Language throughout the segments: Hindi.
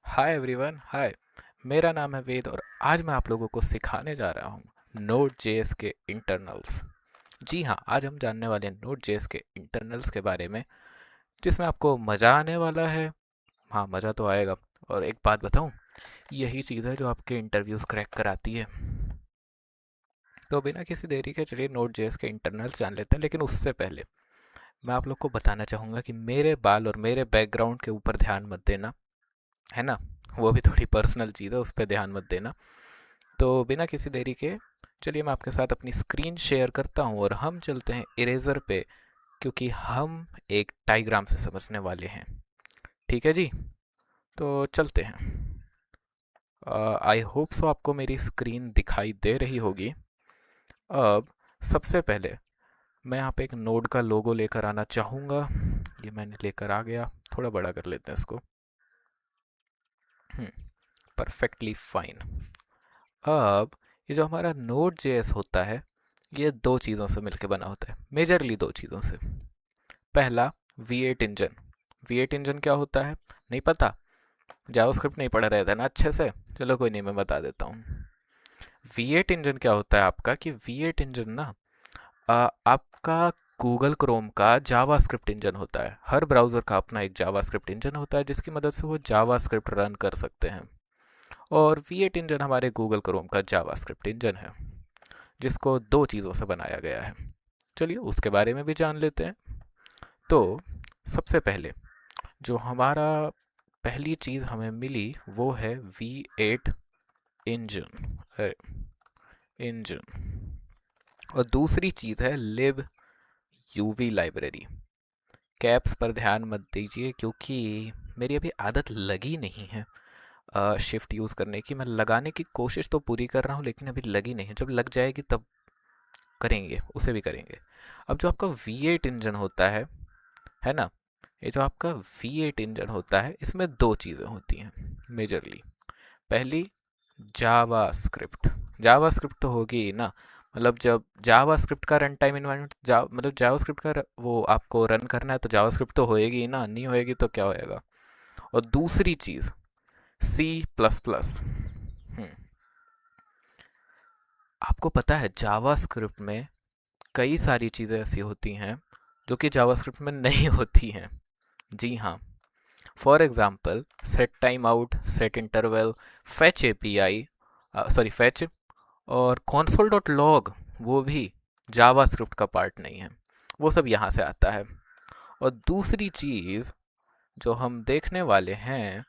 हाय एवरीवन, हाय। मेरा नाम है वेद और आज मैं आप लोगों को सिखाने जा रहा हूँ नोड जेएस के इंटरनल्स। जी हाँ, आज हम जानने वाले हैं नोड जेएस के इंटरनल्स के बारे में, जिसमें आपको मज़ा आने वाला है। हाँ, मज़ा तो आएगा। और एक बात बताऊँ, यही चीज़ है जो आपके इंटरव्यूज़ क्रैक कराती है। तो बिना किसी देरी के चलिए नोड जेएस के इंटरनल्स जान लेते हैं, लेकिन उससे पहले मैं आप लोग को बताना चाहूँगा कि मेरे बाल और मेरे बैकग्राउंड के ऊपर ध्यान मत देना, है ना। वो भी थोड़ी पर्सनल चीज़ है, उस पर ध्यान मत देना। तो बिना किसी देरी के चलिए मैं आपके साथ अपनी स्क्रीन शेयर करता हूँ और हम चलते हैं इरेजर पे, क्योंकि हम एक डायग्राम से समझने वाले हैं। ठीक है जी, तो चलते हैं। आई होप सो आपको मेरी स्क्रीन दिखाई दे रही होगी। अब सबसे पहले मैं यहाँ पे एक नोड का लोगो लेकर आना चाहूँगा। ये मैंने लेकर आ गया। थोड़ा बड़ा कर लेते हैं इसको। Perfectly fine. अब ये जो हमारा नोड जेएस होता है, ये दो चीज़ों से मिलकर बना होता है, मेजरली दो चीज़ों से। पहला, V8 इंजन। V8 इंजन क्या होता है, नहीं पता? जावास्क्रिप्ट नहीं पढ़ रहे थे ना अच्छे से? चलो कोई नहीं, मैं बता देता हूँ। V8 इंजन क्या होता है आपका, कि V8 इंजन ना आपका गूगल क्रोम का जावास्क्रिप्ट इंजन होता है। हर ब्राउज़र का अपना एक जावास्क्रिप्ट इंजन होता है, जिसकी मदद से वो जावास्क्रिप्ट रन कर सकते हैं। और V8 इंजन हमारे गूगल क्रोम का जावास्क्रिप्ट इंजन है, जिसको दो चीज़ों से बनाया गया है। चलिए उसके बारे में भी जान लेते हैं। तो सबसे पहले जो हमारा पहली चीज़ हमें मिली वो है V8 इंजन। इंजन। और दूसरी चीज़ है लिब यूवी लाइब्रेरी। कैप्स पर ध्यान मत दीजिए, क्योंकि मेरी अभी आदत लगी नहीं है शिफ्ट यूज़ करने की। मैं लगाने की कोशिश तो पूरी कर रहा हूँ, लेकिन अभी लगी नहीं है। जब लग जाएगी तब करेंगे, उसे भी करेंगे। अब जो आपका V8 इंजन होता है ना, ये जो आपका V8 इंजन होता है, इसमें दो चीज़ें होती हैं मेजरली। पहली, जावास्क्रिप्ट। जावास्क्रिप्ट तो होगी ही ना। मतलब जब जावास्क्रिप्ट का रन टाइम इन्वायरमेंट मतलब जावास्क्रिप्ट का वो आपको रन करना है, तो जावास्क्रिप्ट तो होएगी ही ना, नहीं होएगी तो क्या होएगा। और दूसरी चीज़, C++। आपको पता है जावास्क्रिप्ट में कई सारी चीज़ें ऐसी होती हैं जो कि जावास्क्रिप्ट में नहीं होती हैं। जी हाँ। For example, set time out, set interval, fetch API, sorry fetch, और console डॉट लॉग, वो भी जावास्क्रिप्ट का पार्ट नहीं है। वो सब यहाँ से आता है। और दूसरी चीज़ जो हम देखने वाले हैं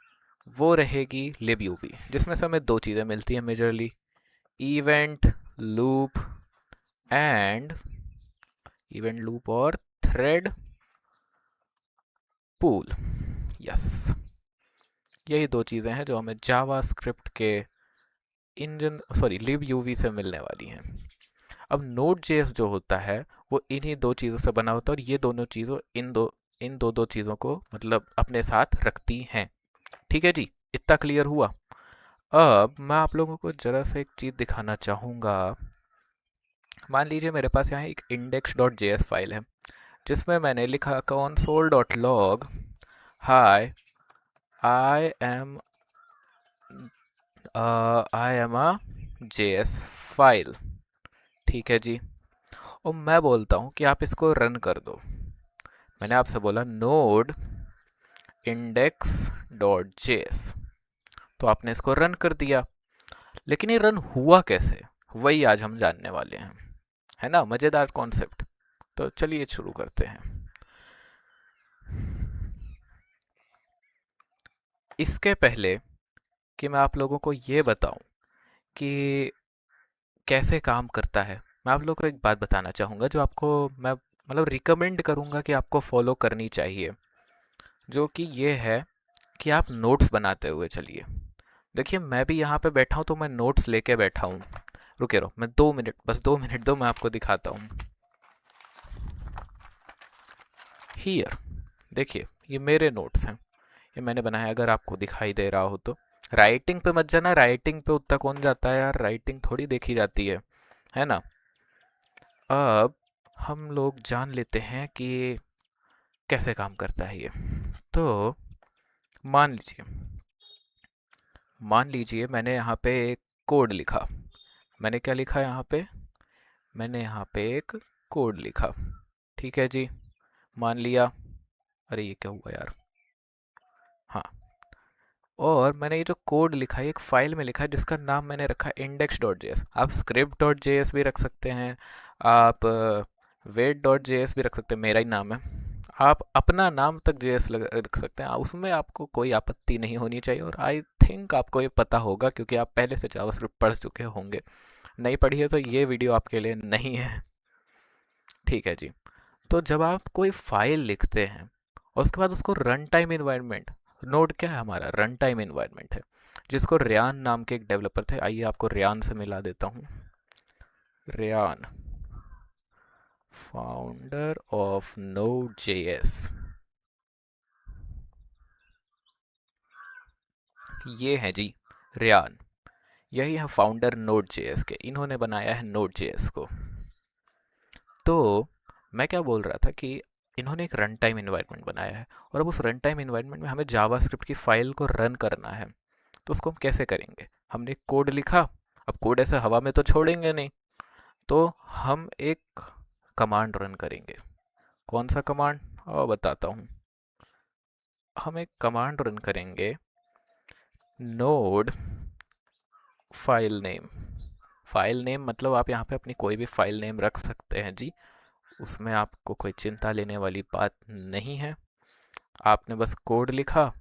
वो रहेगी libUV, जिसमें से हमें दो चीज़ें मिलती हैं majorly, event loop and event loop और थ्रेड पूल। यस, यही दो चीज़ें हैं जो हमें जावास्क्रिप्ट के इंजन सॉरी libUV से मिलने वाली हैं। अब नोड जेएस जो होता है वो इन्हीं दो चीज़ों से बना होता है, और ये दोनों चीज़ों इन दो चीज़ों को मतलब अपने साथ रखती हैं। ठीक है जी, इतना क्लियर हुआ। अब मैं आप लोगों को जरा सा एक चीज़ दिखाना चाहूँगा। मान लीजिए मेरे पास यहाँ एक index.js फाइल है, जिसमें मैंने लिखा console.log, hi, I am I am a JS file. ठीक है जी। और मैं बोलता हूँ कि आप इसको रन कर दो। मैंने आपसे बोला नोड index.js, तो आपने इसको रन कर दिया। लेकिन ये रन हुआ कैसे, वही आज हम जानने वाले हैं। है ना, मज़ेदार कॉन्सेप्ट। तो चलिए शुरू करते हैं। इसके पहले कि मैं आप लोगों को ये बताऊं कि कैसे काम करता है, मैं आप लोगों को एक बात बताना चाहूँगा जो आपको मैं मतलब रिकमेंड करूँगा कि आपको फॉलो करनी चाहिए। जो कि ये है कि आप नोट्स बनाते हुए चलिए। देखिए मैं भी यहाँ पे बैठा हूँ तो मैं नोट्स लेके बैठा हूँ। रुके रहो, मैं 2 मिनट, बस 2 मिनट दो, मैं आपको दिखाता हूँ। हियर, देखिए ये मेरे नोट्स हैं, ये मैंने बनाया, अगर आपको दिखाई दे रहा हो तो। राइटिंग पे मत जाना, राइटिंग पे उतना कौन जाता है यार, राइटिंग थोड़ी देखी जाती है ना। अब हम लोग जान लेते हैं कि कैसे काम करता है ये। तो मान लीजिए मान लीजिए मैंने यहाँ पे एक कोड लिखा। मैंने क्या लिखा यहाँ पे? मैंने यहाँ पे एक कोड लिखा। ठीक है जी, मान लिया। अरे ये क्या हुआ यार? हाँ, और मैंने ये जो कोड लिखा है एक फाइल में लिखा है जिसका नाम मैंने रखा है index.js। आप script.js भी रख सकते हैं, आप wait.js भी रख सकते हैं, मेरा ही नाम है। आप अपना नाम तक जेएस रख सकते हैं, उसमें आपको कोई आपत्ति नहीं होनी चाहिए। और आई थिंक आपको ये पता होगा क्योंकि आप पहले से जावास्क्रिप्ट पढ़ चुके होंगे। नहीं पढ़ी है तो ये वीडियो आपके लिए नहीं है। ठीक है जी। तो जब आप कोई फाइल लिखते हैं और उसके बाद उसको रन टाइम इन्वायरमेंट, नोड क्या है हमारा? रन टाइम इन्वायरमेंट है, जिसको रियान नाम के एक डेवलपर थे। आइए आपको रियान से मिला देता हूँ। Ryan, founder of Node JS. ये है जी रियान, यही है फाउंडर नोड जेएस के। इन्होंने बनाया है नोड जेएस को। तो मैं क्या बोल रहा था कि इन्होंने एक रन टाइम इन्वायरमेंट बनाया है, और अब उस रन टाइम इन्वायरमेंट में हमें जावास्क्रिप्ट की फाइल को रन करना है। तो उसको हम कैसे करेंगे? हमने एक कोड लिखा। अब कोड ऐसे हवा में तो छोड़ेंगे नहीं, तो हम एक कमांड रन करेंगे। कौन सा कमांड? और बताता हूँ। हम एक कमांड रन करेंगे, node file name. File name मतलब आप यहाँ पे अपनी कोई भी फाइल नेम रख सकते हैं जी, उसमें आपको कोई चिंता लेने वाली बात नहीं है। आपने बस कोड लिखा,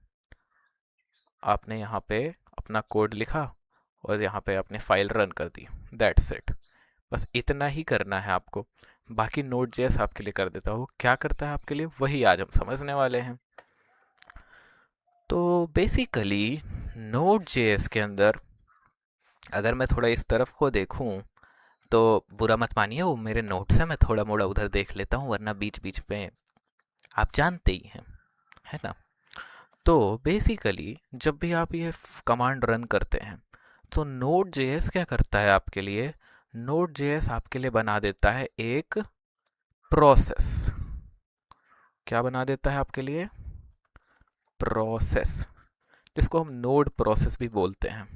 आपने यहाँ पे अपना कोड लिखा और यहाँ पे अपनी फाइल रन कर दी। That's it. बस इतना ही करना है आपको। बाकी नोड जेएस आपके लिए कर देता हूँ। क्या करता है आपके लिए वही आज हम समझने वाले हैं। तो बेसिकली नोड जेएस के अंदर अगर मैं थोड़ा इस तरफ को देखूं तो बुरा मत मानिए, वो मेरे नोट्स हैं, मैं थोड़ा मोड़ा उधर देख लेता हूँ, वरना बीच बीच में आप जानते ही हैं, है ना? तो बेसिकली जब भी आप ये कमांड रन करते हैं तो नोड जेएस क्या करता है आपके लिए? नोड जेएस आपके लिए बना देता है एक प्रोसेस। क्या बना देता है आपके लिए? प्रोसेस, जिसको हम नोड प्रोसेस भी बोलते हैं।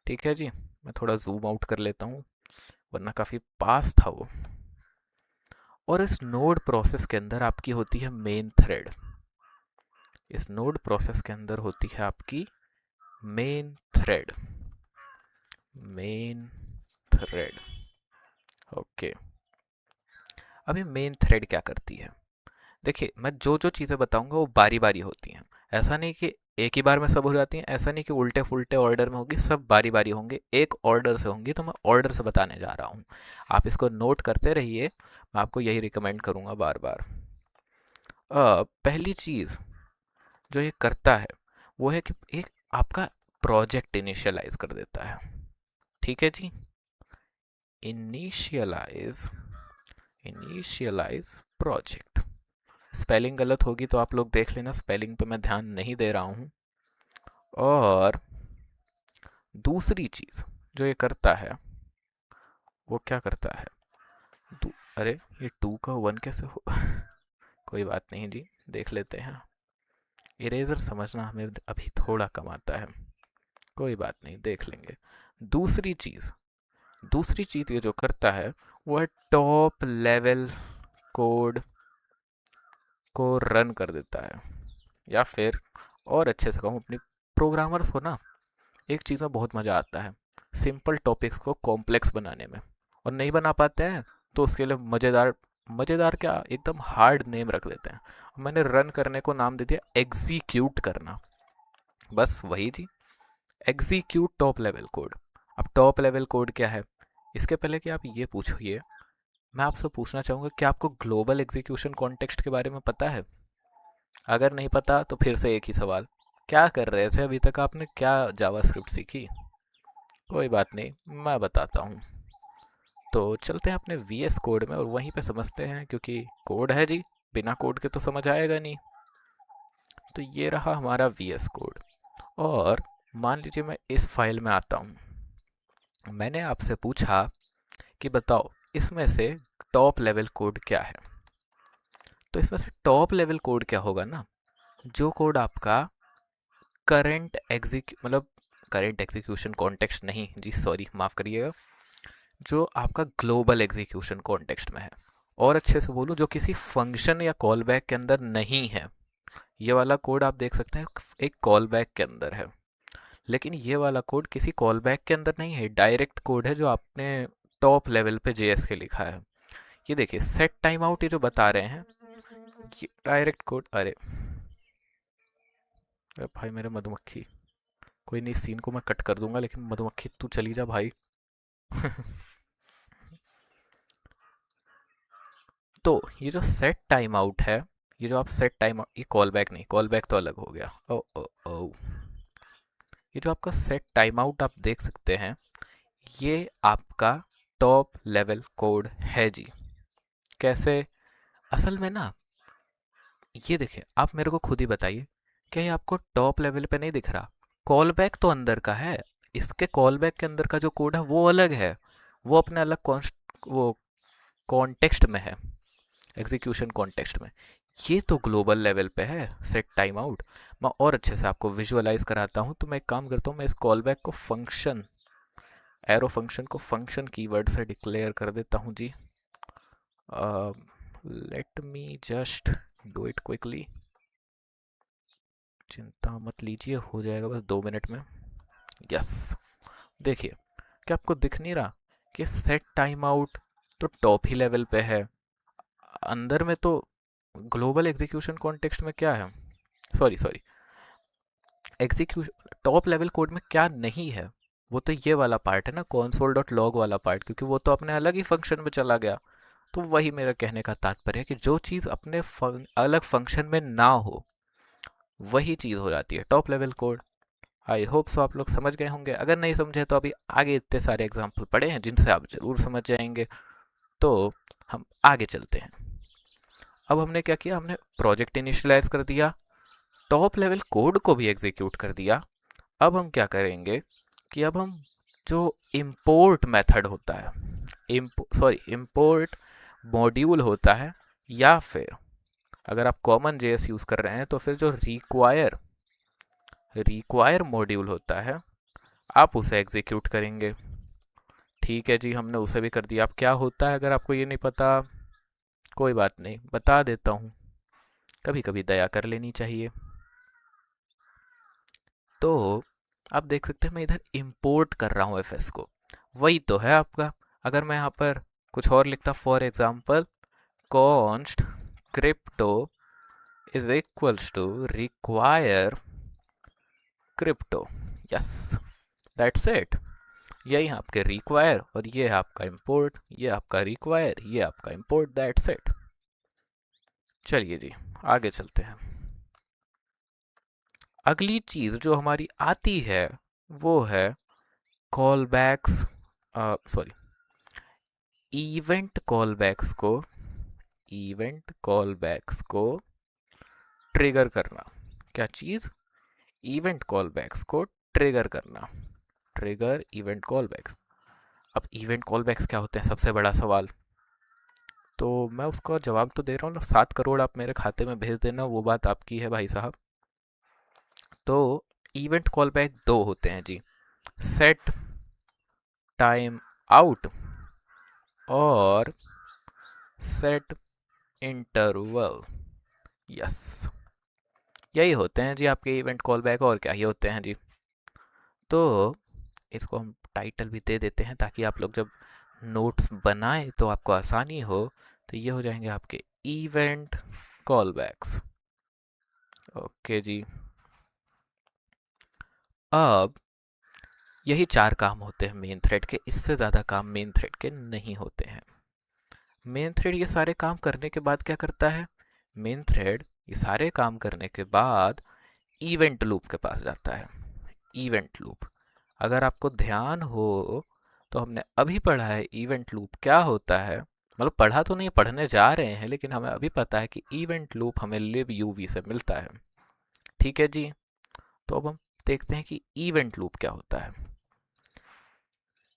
ठीक है जी, मैं थोड़ा जूम आउट कर लेता हूँ वरना काफ़ी पास था वो। और इस नोड प्रोसेस के अंदर आपकी होती है मेन थ्रेड। इस नोड प्रोसेस के अंदर होती है आपकी main thread. Main thread, okay. अब ये मेन थ्रेड क्या करती है? देखिए, मैं जो जो चीज़ें बताऊंगा वो बारी बारी होती हैं। ऐसा नहीं कि एक ही बार में सब हो जाती हैं, ऐसा नहीं कि उल्टे फुल्टे ऑर्डर में होगी, सब बारी बारी होंगे, एक ऑर्डर से होंगी। तो मैं ऑर्डर से बताने जा रहा हूँ, आप इसको नोट करते रहिए। मैं आपको यही रिकमेंड करूँगा बार बार। पहली चीज़ जो ये करता है वो है कि एक आपका प्रोजेक्ट इनिशियलाइज कर देता है। ठीक है जी, इनिशियलाइज, इनिशियलाइज प्रोजेक्ट। स्पेलिंग गलत होगी तो आप लोग देख लेना, स्पेलिंग पे मैं ध्यान नहीं दे रहा हूँ। और दूसरी चीज़ जो ये करता है वो क्या करता है? अरे ये टू का वन कैसे हो? कोई बात नहीं जी, देख लेते हैं। इरेजर समझना हमें अभी थोड़ा कम आता है, कोई बात नहीं, देख लेंगे। दूसरी चीज़, दूसरी चीज़ ये जो करता है वो है टॉप लेवल कोड को रन कर देता है। या फिर और अच्छे से कहूँ, अपनी प्रोग्रामर्स को ना एक चीज़ में बहुत मज़ा आता है, सिंपल टॉपिक्स को कॉम्प्लेक्स बनाने में। और नहीं बना पाते हैं तो उसके लिए मज़ेदार, मज़ेदार क्या, एकदम हार्ड नेम रख देते हैं। मैंने रन करने को नाम दे दिया एग्जीक्यूट करना। बस वही जी, एग्जीक्यूट टॉप लेवल कोड। अब टॉप लेवल कोड क्या है? इसके पहले कि आप ये पूछिए, मैं आपसे पूछना चाहूँगा कि आपको ग्लोबल एग्जीक्यूशन कॉन्टेक्स्ट के बारे में पता है? अगर नहीं पता तो फिर से एक ही सवाल, क्या कर रहे थे अभी तक? आपने क्या जावास्क्रिप्ट सीखी? कोई बात नहीं, मैं बताता हूँ। तो चलते हैं अपने वीएस कोड में और वहीं पे समझते हैं, क्योंकि कोड है जी, बिना कोड के तो समझ आएगा नहीं। तो ये रहा हमारा वीएस कोड। और मान लीजिए मैं इस फाइल में आता हूँ। मैंने आपसे पूछा कि बताओ इसमें से टॉप लेवल कोड क्या है। तो इसमें से टॉप लेवल कोड क्या होगा ना? जो कोड आपका करंट एग्जीक्यूट मतलब करेंट एग्जीक्यूशन कॉन्टेक्स्ट नहीं जी, सॉरी माफ़ करिएगा, जो आपका ग्लोबल एग्जीक्यूशन कॉन्टेक्स्ट में है। और अच्छे से बोलूँ, जो किसी फंक्शन या कॉल बैक के अंदर नहीं है। ये वाला कोड आप देख सकते हैं एक कॉल बैक के अंदर है, लेकिन ये वाला कोड किसी कॉल बैक के अंदर नहीं है, डायरेक्ट कोड है जो आपने टॉप लेवल पे जेएस के लिखा है। ये देखिए सेट टाइम आउट, ये जो बता रहे हैं ये डायरेक्ट कोड। अरे भाई मेरे मधुमक्खी, कोई नहीं, सीन को मैं कट कर दूंगा, लेकिन मधुमक्खी तू चली जा भाई। तो ये जो सेट टाइम आउट है, ये जो आप सेट टाइम, ये कॉल बैक नहीं, कॉल बैक तो अलग हो गया। ओ ओ ओ, ये जो आपका सेट टाइम आउट आप देख सकते हैं, ये आपका टॉप लेवल कोड है जी। कैसे? असल में ना, ये देखिए, आप मेरे को खुद ही बताइए, क्या ये आपको टॉप लेवल पे नहीं दिख रहा? कॉल बैक तो अंदर का है, इसके कॉल बैक के अंदर का जो कोड है वो अलग है, वो अपने अलग वो कॉन्टेक्स्ट में है, एग्जीक्यूशन कॉन्टेक्स्ट में। ये तो ग्लोबल लेवल पे है सेट टाइम आउट। मैं और अच्छे से आपको विजुअलाइज कराता हूँ, तो मैं एक काम करता हूँ, मैं इस कॉल बैक को फंक्शन, एरो फंक्शन को फंक्शन कीवर्ड से डिक्लेयर कर देता हूँ जी। Let me just do it quickly, चिंता मत लीजिए, हो जाएगा बस 2 मिनट में। यस, देखिए, क्या आपको दिख नहीं रहा कि सेट टाइम आउट तो टॉप ही लेवल पे है, अंदर में तो ग्लोबल एग्जीक्यूशन कॉन्टेक्स्ट में क्या है, sorry sorry, execution top level code में क्या नहीं है, वो तो ये वाला पार्ट है ना, console डॉट लॉग वाला पार्ट, क्योंकि वो तो अपने अलग ही फंक्शन में चला गया। तो वही मेरा कहने का तात्पर्य है कि जो चीज़ अपने अलग फंक्शन में ना हो, वही चीज़ हो जाती है top level code. I hope so आप लोग समझ गए होंगे, अगर नहीं समझे तो अभी आगे इतने सारे एग्जाम्पल पड़े हैं जिनसे आप जरूर समझ जाएंगे। तो हम आगे चलते हैं। अब हमने क्या किया, हमने प्रोजेक्ट इनिशियलाइज कर दिया, टॉप लेवल कोड को भी एग्जीक्यूट कर दिया। अब हम क्या करेंगे कि अब हम जो इम्पोर्ट मेथड होता है, इम्पोर्ट मॉड्यूल होता है, या फिर अगर आप कॉमन जेएस यूज़ कर रहे हैं तो फिर जो रिक्वायर मॉड्यूल होता है, आप उसे एग्जीक्यूट करेंगे। ठीक है जी, हमने उसे भी कर दिया। अब क्या होता है, अगर आपको ये नहीं पता, कोई बात नहीं, बता देता हूँ, कभी कभी दया कर लेनी चाहिए। तो आप देख सकते हैं मैं इधर इंपोर्ट कर रहा हूँ एफएस को, वही तो है आपका। अगर मैं यहाँ पर कुछ और लिखता, for example const crypto is equals to require crypto, yes, that's it. यही है आपके रिक्वायर, और ये है आपका इंपोर्ट, ये आपका रिक्वायर, ये आपका इंपोर्ट, दैट्स इट। चलिए जी, आगे चलते हैं। अगली चीज़ जो हमारी आती है वो है callbacks, sorry, event callbacks को, इवेंट कॉल बैक्स को ट्रिगर करना। क्या चीज़? इवेंट कॉल बैक्स को ट्रिगर करना, ट्रिगर इवेंट कॉल बैक्स। अब इवेंट कॉल बैक्स क्या होते हैं, सबसे बड़ा सवाल। तो मैं उसका जवाब तो दे रहा हूँ, 7 करोड़ आप मेरे खाते में भेज देना, वो बात आपकी है भाई साहब। तो इवेंट कॉल बैक दो होते हैं जी, सेट टाइम आउट और सेट इंटरवल, यस, यही होते हैं जी आपके इवेंट कॉल बैक, और क्या ही होते हैं जी। तो इसको हम टाइटल भी दे देते हैं ताकि आप लोग जब नोट्स बनाएं तो आपको आसानी हो। तो ये हो जाएंगे आपके इवेंट कॉल बैक्स। ओके जी, अब यही 4 काम होते हैं मेन थ्रेड के, इससे ज़्यादा काम मेन थ्रेड के नहीं होते हैं। मेन थ्रेड ये सारे काम करने के बाद क्या करता है, मेन थ्रेड ये सारे काम करने के बाद इवेंट लूप के पास जाता है। इवेंट लूप, अगर आपको ध्यान हो तो हमने अभी पढ़ा है इवेंट लूप क्या होता है, मतलब पढ़ा तो नहीं, पढ़ने जा रहे हैं, लेकिन हमें अभी पता है कि इवेंट लूप हमें लिव यूवी से मिलता है। ठीक है जी, तो अब हम देखते हैं कि इवेंट लूप क्या होता है।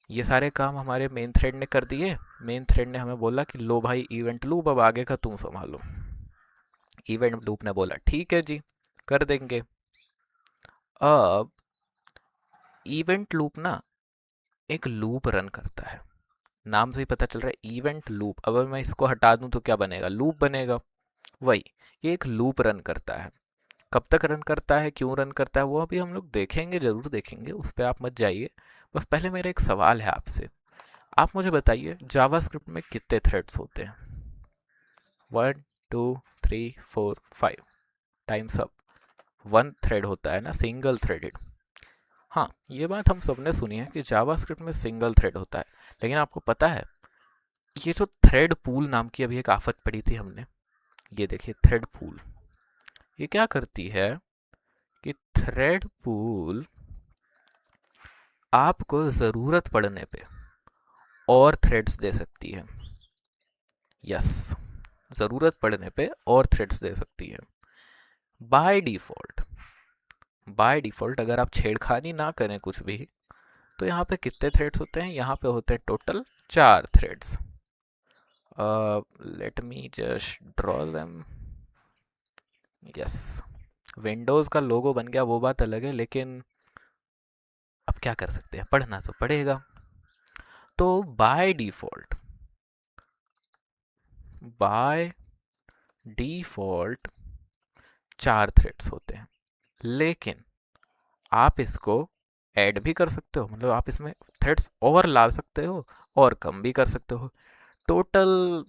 ये सारे काम हमारे मेन थ्रेड ने कर दिए, मेन थ्रेड ने हमें बोला कि लो भाई इवेंट लूप अब आगे का तुम संभालो। इवेंट लूप ने बोला ठीक है जी, कर देंगे। अब इवेंट लूप ना एक लूप रन करता है, नाम से ही पता चल रहा है इवेंट लूप। अब मैं इसको हटा दूं तो क्या बनेगा, लूप बनेगा। वही, ये एक लूप रन करता है। कब तक रन करता है, क्यों रन करता है, वो अभी हम लोग देखेंगे, जरूर देखेंगे, उस पर आप मत जाइए। बस पहले मेरा एक सवाल है आपसे। आप मुझे बताइए जावास्क्रिप्ट में कितने थ्रेड्स होते हैं? 1 2 3 4 5, टाइम्स अप। वन थ्रेड होता है ना, सिंगल थ्रेडेड। हाँ, ये बात हम सबने सुनी है कि जावास्क्रिप्ट में सिंगल थ्रेड होता है। लेकिन आपको पता है, ये जो थ्रेड पूल नाम की अभी एक आफत पड़ी थी हमने, ये देखिए थ्रेड पूल, ये क्या करती है कि थ्रेड पूल आपको ज़रूरत पड़ने पे और थ्रेड्स दे सकती है। यस, ज़रूरत पड़ने पे और थ्रेड्स दे सकती है। बाय डिफ़ॉल्ट, बाय डिफ़ॉल्ट अगर आप छेड़खानी ना करें कुछ भी, तो यहाँ पे कितने थ्रेड्स होते हैं? यहाँ पे होते हैं total 4 threads. Late me just draw them. Yes, Windows का लोगो बन गया, वो बात अलग है, लेकिन अब क्या कर सकते हैं, पढ़ना तो पड़ेगा। तो बाय डिफ़ॉल्ट 4 थ्रेड्स होते हैं। लेकिन आप इसको ऐड भी कर सकते हो, मतलब आप इसमें थ्रेड्स और ला सकते हो और कम भी कर सकते हो। Total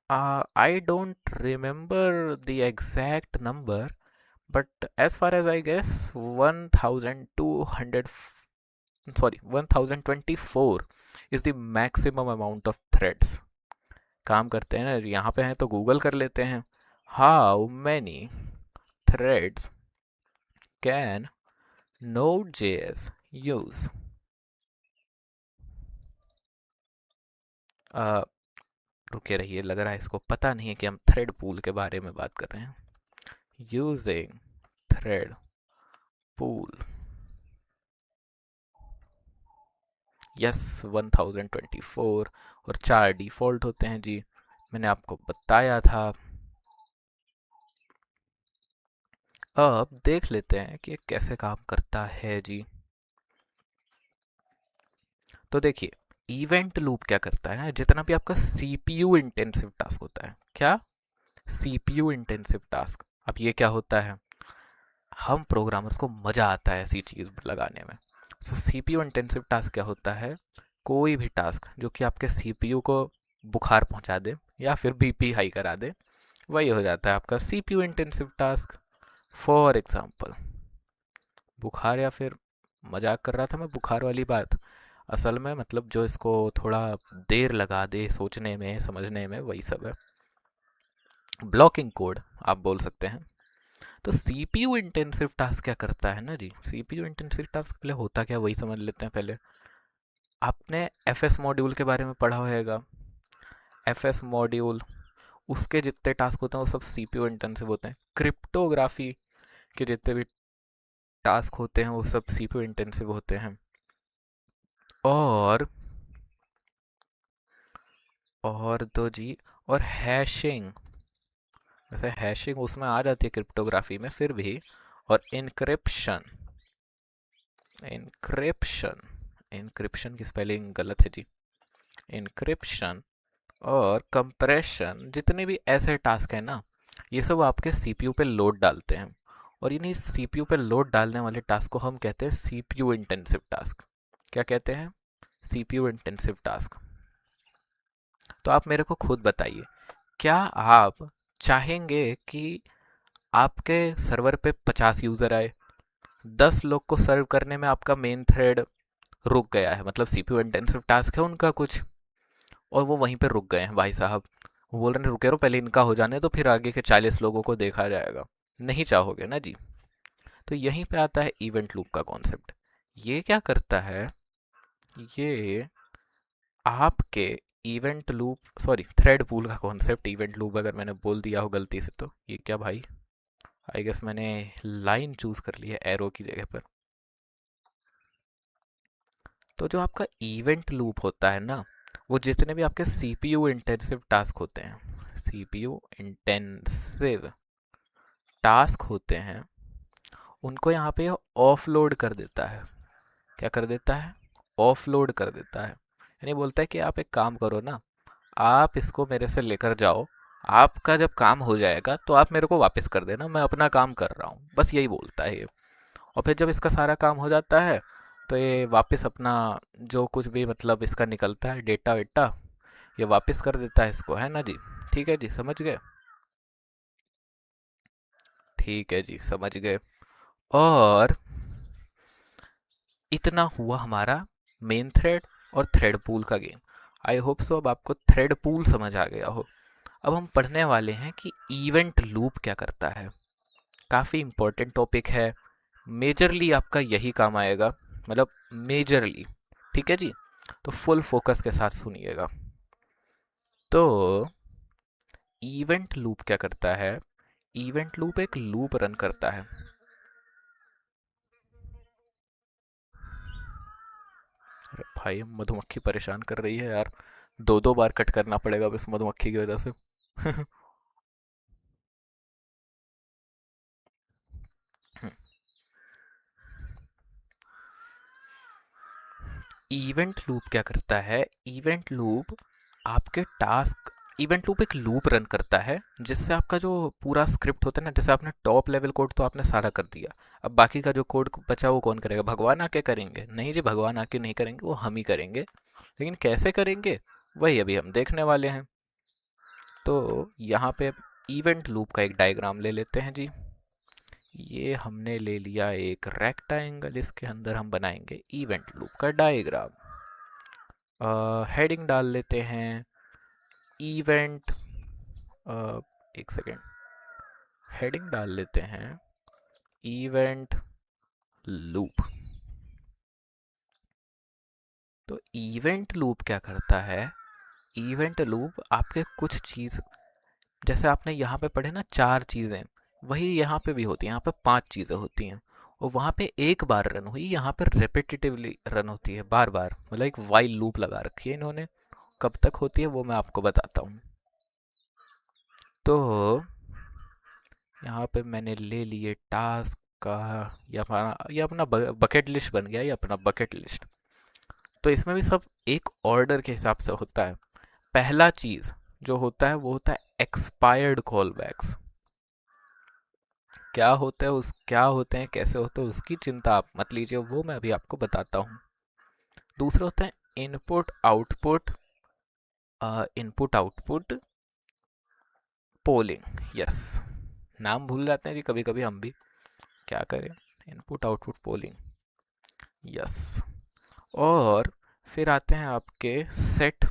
I don't remember the exact number, but as far as I guess 1200, sorry 1024 is the maximum amount of threads. काम करते हैं ना, यहाँ पे हैं तो गूगल कर लेते हैं। How many threads can Node.js use? uh, रुके रहिए, लग रहा है इसको पता नहीं है कि हम थ्रेड पूल के बारे में बात कर रहे हैं। यूजिंग थ्रेड पूल, यस 1024, और 4 डिफॉल्ट होते हैं जी, मैंने आपको बताया था। अब देख लेते हैं कि ये कैसे काम करता है जी। तो देखिए, इवेंट लूप क्या करता है ना, जितना भी आपका सीपीयू इंटेंसिव टास्क होता है, क्या सीपीयू इंटेंसिव टास्क, अब ये क्या होता है, हम प्रोग्रामर्स को मज़ा आता है ऐसी चीज़ लगाने में। सो सीपीयू इंटेंसिव टास्क क्या होता है, कोई भी टास्क जो कि आपके सीपीयू को बुखार पहुंचा दे या फिर बीपी हाई करा दे, वही हो जाता है आपका CPU intensive task. For example, बुखार, या फिर मजाक कर रहा था मैं बुखार वाली बात, असल में मतलब जो इसको थोड़ा देर लगा दे सोचने में समझने में, वही सब है। ब्लॉकिंग कोड आप बोल सकते हैं। तो सीपीयू इंटेंसिव टास्क क्या करता है ना जी, सीपीयू इंटेंसिव टास्क पहले होता क्या, वही समझ लेते हैं पहले। आपने एफएस मॉड्यूल के बारे में पढ़ा होगा। एफएस मॉड्यूल, उसके जितने टास्क होते हैं वो सब सीपीयू इंटेंसिव होते हैं। क्रिप्टोग्राफी के जितने भी टास्क होते हैं वो सब सीपीयू इंटेंसिव होते हैं। और तो जी, और हैशिंग, वैसे हैशिंग उसमें आ जाती है क्रिप्टोग्राफी में फिर भी। और इनक्रिप्शन, इनक्रिप्शन इनक्रिप्शन की स्पेलिंग गलत है जी, इनक्रिप्शन और कंप्रेशन, जितने भी ऐसे टास्क हैं ना, ये सब आपके सीपीयू पे लोड डालते हैं। और इन्हीं सीपीयू पे लोड डालने वाले टास्क को हम कहते हैं सीपीयू इंटेंसिव टास्क। क्या कहते हैं? CPU intensive task. तो आप मेरे को खुद बताइए, क्या आप चाहेंगे कि आपके सर्वर पे 50 यूज़र आए, 10 लोग को सर्व करने में आपका मेन थ्रेड रुक गया है, मतलब सीपीयू इंटेंसिव टास्क है उनका कुछ, और वो वहीं पे रुक गए हैं भाई साहब, वो बोल रहे हैं रुके रहो पहले इनका हो जाने तो फिर आगे के 40 लोगों को देखा जाएगा। नहीं चाहोगे ना जी। तो यहीं पे आता है इवेंट लूप का कॉन्सेप्ट। ये क्या करता है, ये आपके event loop, sorry thread pool का कॉन्सेप्ट, इवेंट लूप अगर मैंने बोल दिया हो गलती से तो ये क्या भाई, आई गेस मैंने लाइन चूज कर ली है एरो की जगह पर। तो जो आपका इवेंट लूप होता है ना, वो जितने भी आपके सीपीयू इंटेंसिव टास्क होते हैं, सीपीयू इंटेंसिव टास्क होते हैं, उनको यहाँ पे ऑफलोड कर देता है। क्या कर देता है, ऑफलोड कर देता है। यानी बोलता है कि आप एक काम करो ना, आप इसको मेरे से लेकर जाओ, आपका जब काम हो जाएगा तो आप मेरे को वापस कर देना, मैं अपना काम कर रहा हूँ, बस यही बोलता है ये। और फिर जब इसका सारा काम हो जाता है तो ये वापस अपना जो कुछ भी मतलब इसका निकलता है डेटा वेटा, ये वापस कर देता है इसको, है ना जी। ठीक है जी, समझ गए। ठीक है जी, समझ गए। और इतना हुआ हमारा मेन थ्रेड और थ्रेड पूल का गेम। आई होप सो अब आपको थ्रेड पूल समझ आ गया हो। अब हम पढ़ने वाले हैं कि इवेंट लूप क्या करता है। काफ़ी इंपॉर्टेंट टॉपिक है, मेजरली आपका यही काम आएगा, मतलब मेजरली। ठीक है जी, तो फुल फोकस के साथ सुनिएगा। तो इवेंट लूप क्या करता है, इवेंट लूप एक लूप रन करता है। अरे भाई मधुमक्खी परेशान कर रही है यार, दो दो बार कट करना पड़ेगा बस मधुमक्खी की वजह से। इवेंट लूप क्या करता है, इवेंट लूप आपके टास्क, इवेंट लूप एक लूप रन करता है जिससे आपका जो पूरा स्क्रिप्ट होता है ना, जैसे आपने टॉप लेवल कोड तो आपने सारा कर दिया, अब बाकी का जो कोड बचा वो कौन करेगा, भगवान आके करेंगे? नहीं जी, भगवान आके नहीं करेंगे, वो हम ही करेंगे। लेकिन कैसे करेंगे, वही अभी हम देखने वाले हैं। तो यहाँ पे इवेंट लूप का एक डायग्राम ले लेते हैं जी। ये हमने ले लिया एक रेक्टेंगल, इसके अंदर हम बनाएंगे इवेंट लूप का डायग्राम। हेडिंग डाल लेते हैं इवेंट, एक सेकेंड, हेडिंग डाल लेते हैं इवेंट लूप। तो इवेंट लूप क्या करता है, इवेंट लूप आपके कुछ चीज़, जैसे आपने यहाँ पे पढ़े ना चार चीज़ें, वही यहाँ पे भी होती हैं, यहाँ पे पांच चीज़ें होती हैं। और वहाँ पे एक बार रन हुई, यहाँ पे रेपिटेटिवली रन होती है, बार बार, मतलब एक वाइल लूप लगा रखी है इन्होंने। कब तक होती है वो मैं आपको बताता हूँ। तो यहाँ पे मैंने ले लिए टास्क का, ये अपना बकेट लिस्ट बन गया, ये अपना बकेट लिस्ट। तो इसमें भी सब एक ऑर्डर के हिसाब से होता है। पहला चीज़ जो होता है वो होता है एक्सपायर्ड कॉल बैक्स। क्या होता है उस, क्या होते हैं कैसे होते हैं उसकी चिंता आप मत लीजिए, वो मैं अभी आपको बताता हूँ। दूसरा होता है input output, input output polling. Yes, नाम भूल जाते हैं जी कभी कभी हम भी, क्या करें। Input output polling, yes. और फिर आते हैं आपके set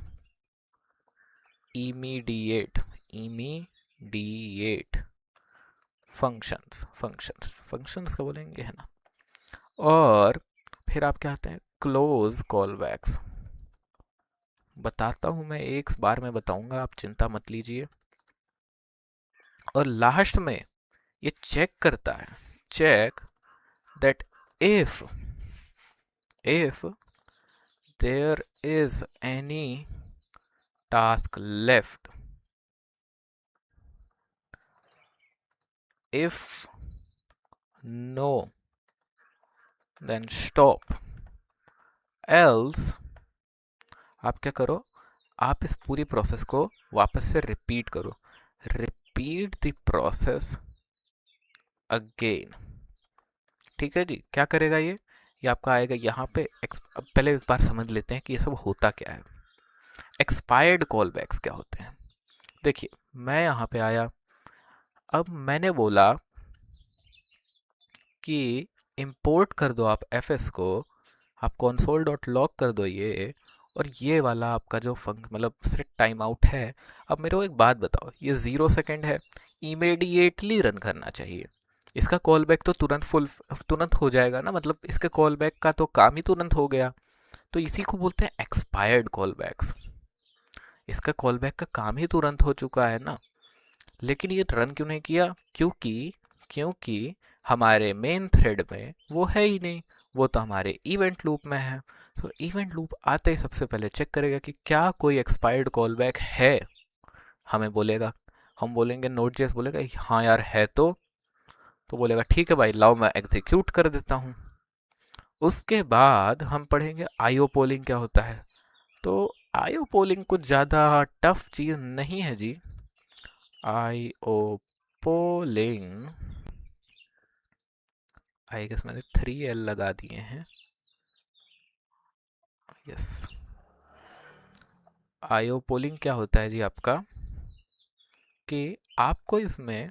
immediate, immediate functions, functions functions का बोलेंगे है ना। और फिर आप क्या आते हैं क्लोज कॉल बैक्स। बताता हूँ मैं, एक बार में बताऊंगा, आप चिंता मत लीजिए। और लास्ट में ये चेक करता है, check that if, if there is any task left, if no then stop, else आप क्या करो, आप इस पूरी प्रोसेस को वापस से रिपीट करो, रिपीट द प्रोसेस अगेन। ठीक है जी, क्या करेगा ये आपका आएगा यहाँ पे अब पहले एक बार समझ लेते हैं कि ये सब होता क्या है। एक्सपायर्ड कॉल बैक्स क्या होते हैं, देखिए मैं यहाँ पे आया, अब मैंने बोला कि इंपोर्ट कर दो आप एफएस को, आप console डॉट लॉग कर दो ये, और ये वाला आपका जो फंक मतलब सेट टाइम आउट है। अब मेरे को एक बात बताओ, ये 0 सेकेंड है, इमीडिएटली रन करना चाहिए, इसका कॉल बैक तो तुरंत फुल, तुरंत हो जाएगा ना, मतलब इसके कॉल बैक का तो काम ही तुरंत हो गया। तो इसी को बोलते हैं एक्सपायर्ड कॉल बैक्स, इसका कॉल बैक का काम ही तुरंत हो चुका है ना। लेकिन ये रन क्यों नहीं किया, क्योंकि क्योंकि हमारे मेन थ्रेड में वो है ही नहीं, वो तो हमारे इवेंट लूप में है। तो इवेंट लूप आते ही सबसे पहले चेक करेगा कि क्या कोई एक्सपायर्ड कॉल बैक है, हमें बोलेगा, हम बोलेंगे नोड जेएस बोलेगा हाँ यार है, तो बोलेगा ठीक है भाई लाओ मैं एग्जीक्यूट कर देता हूँ। उसके बाद हम पढ़ेंगे आईओ पोलिंग क्या होता है। तो आईओ पोलिंग कुछ ज़्यादा टफ चीज़ नहीं है जी। आईओ पोलिंग, आई गेस मैंने 3L लगा दिए हैं। यस, आईओ पोलिंग क्या होता है जी आपका, कि आपको इसमें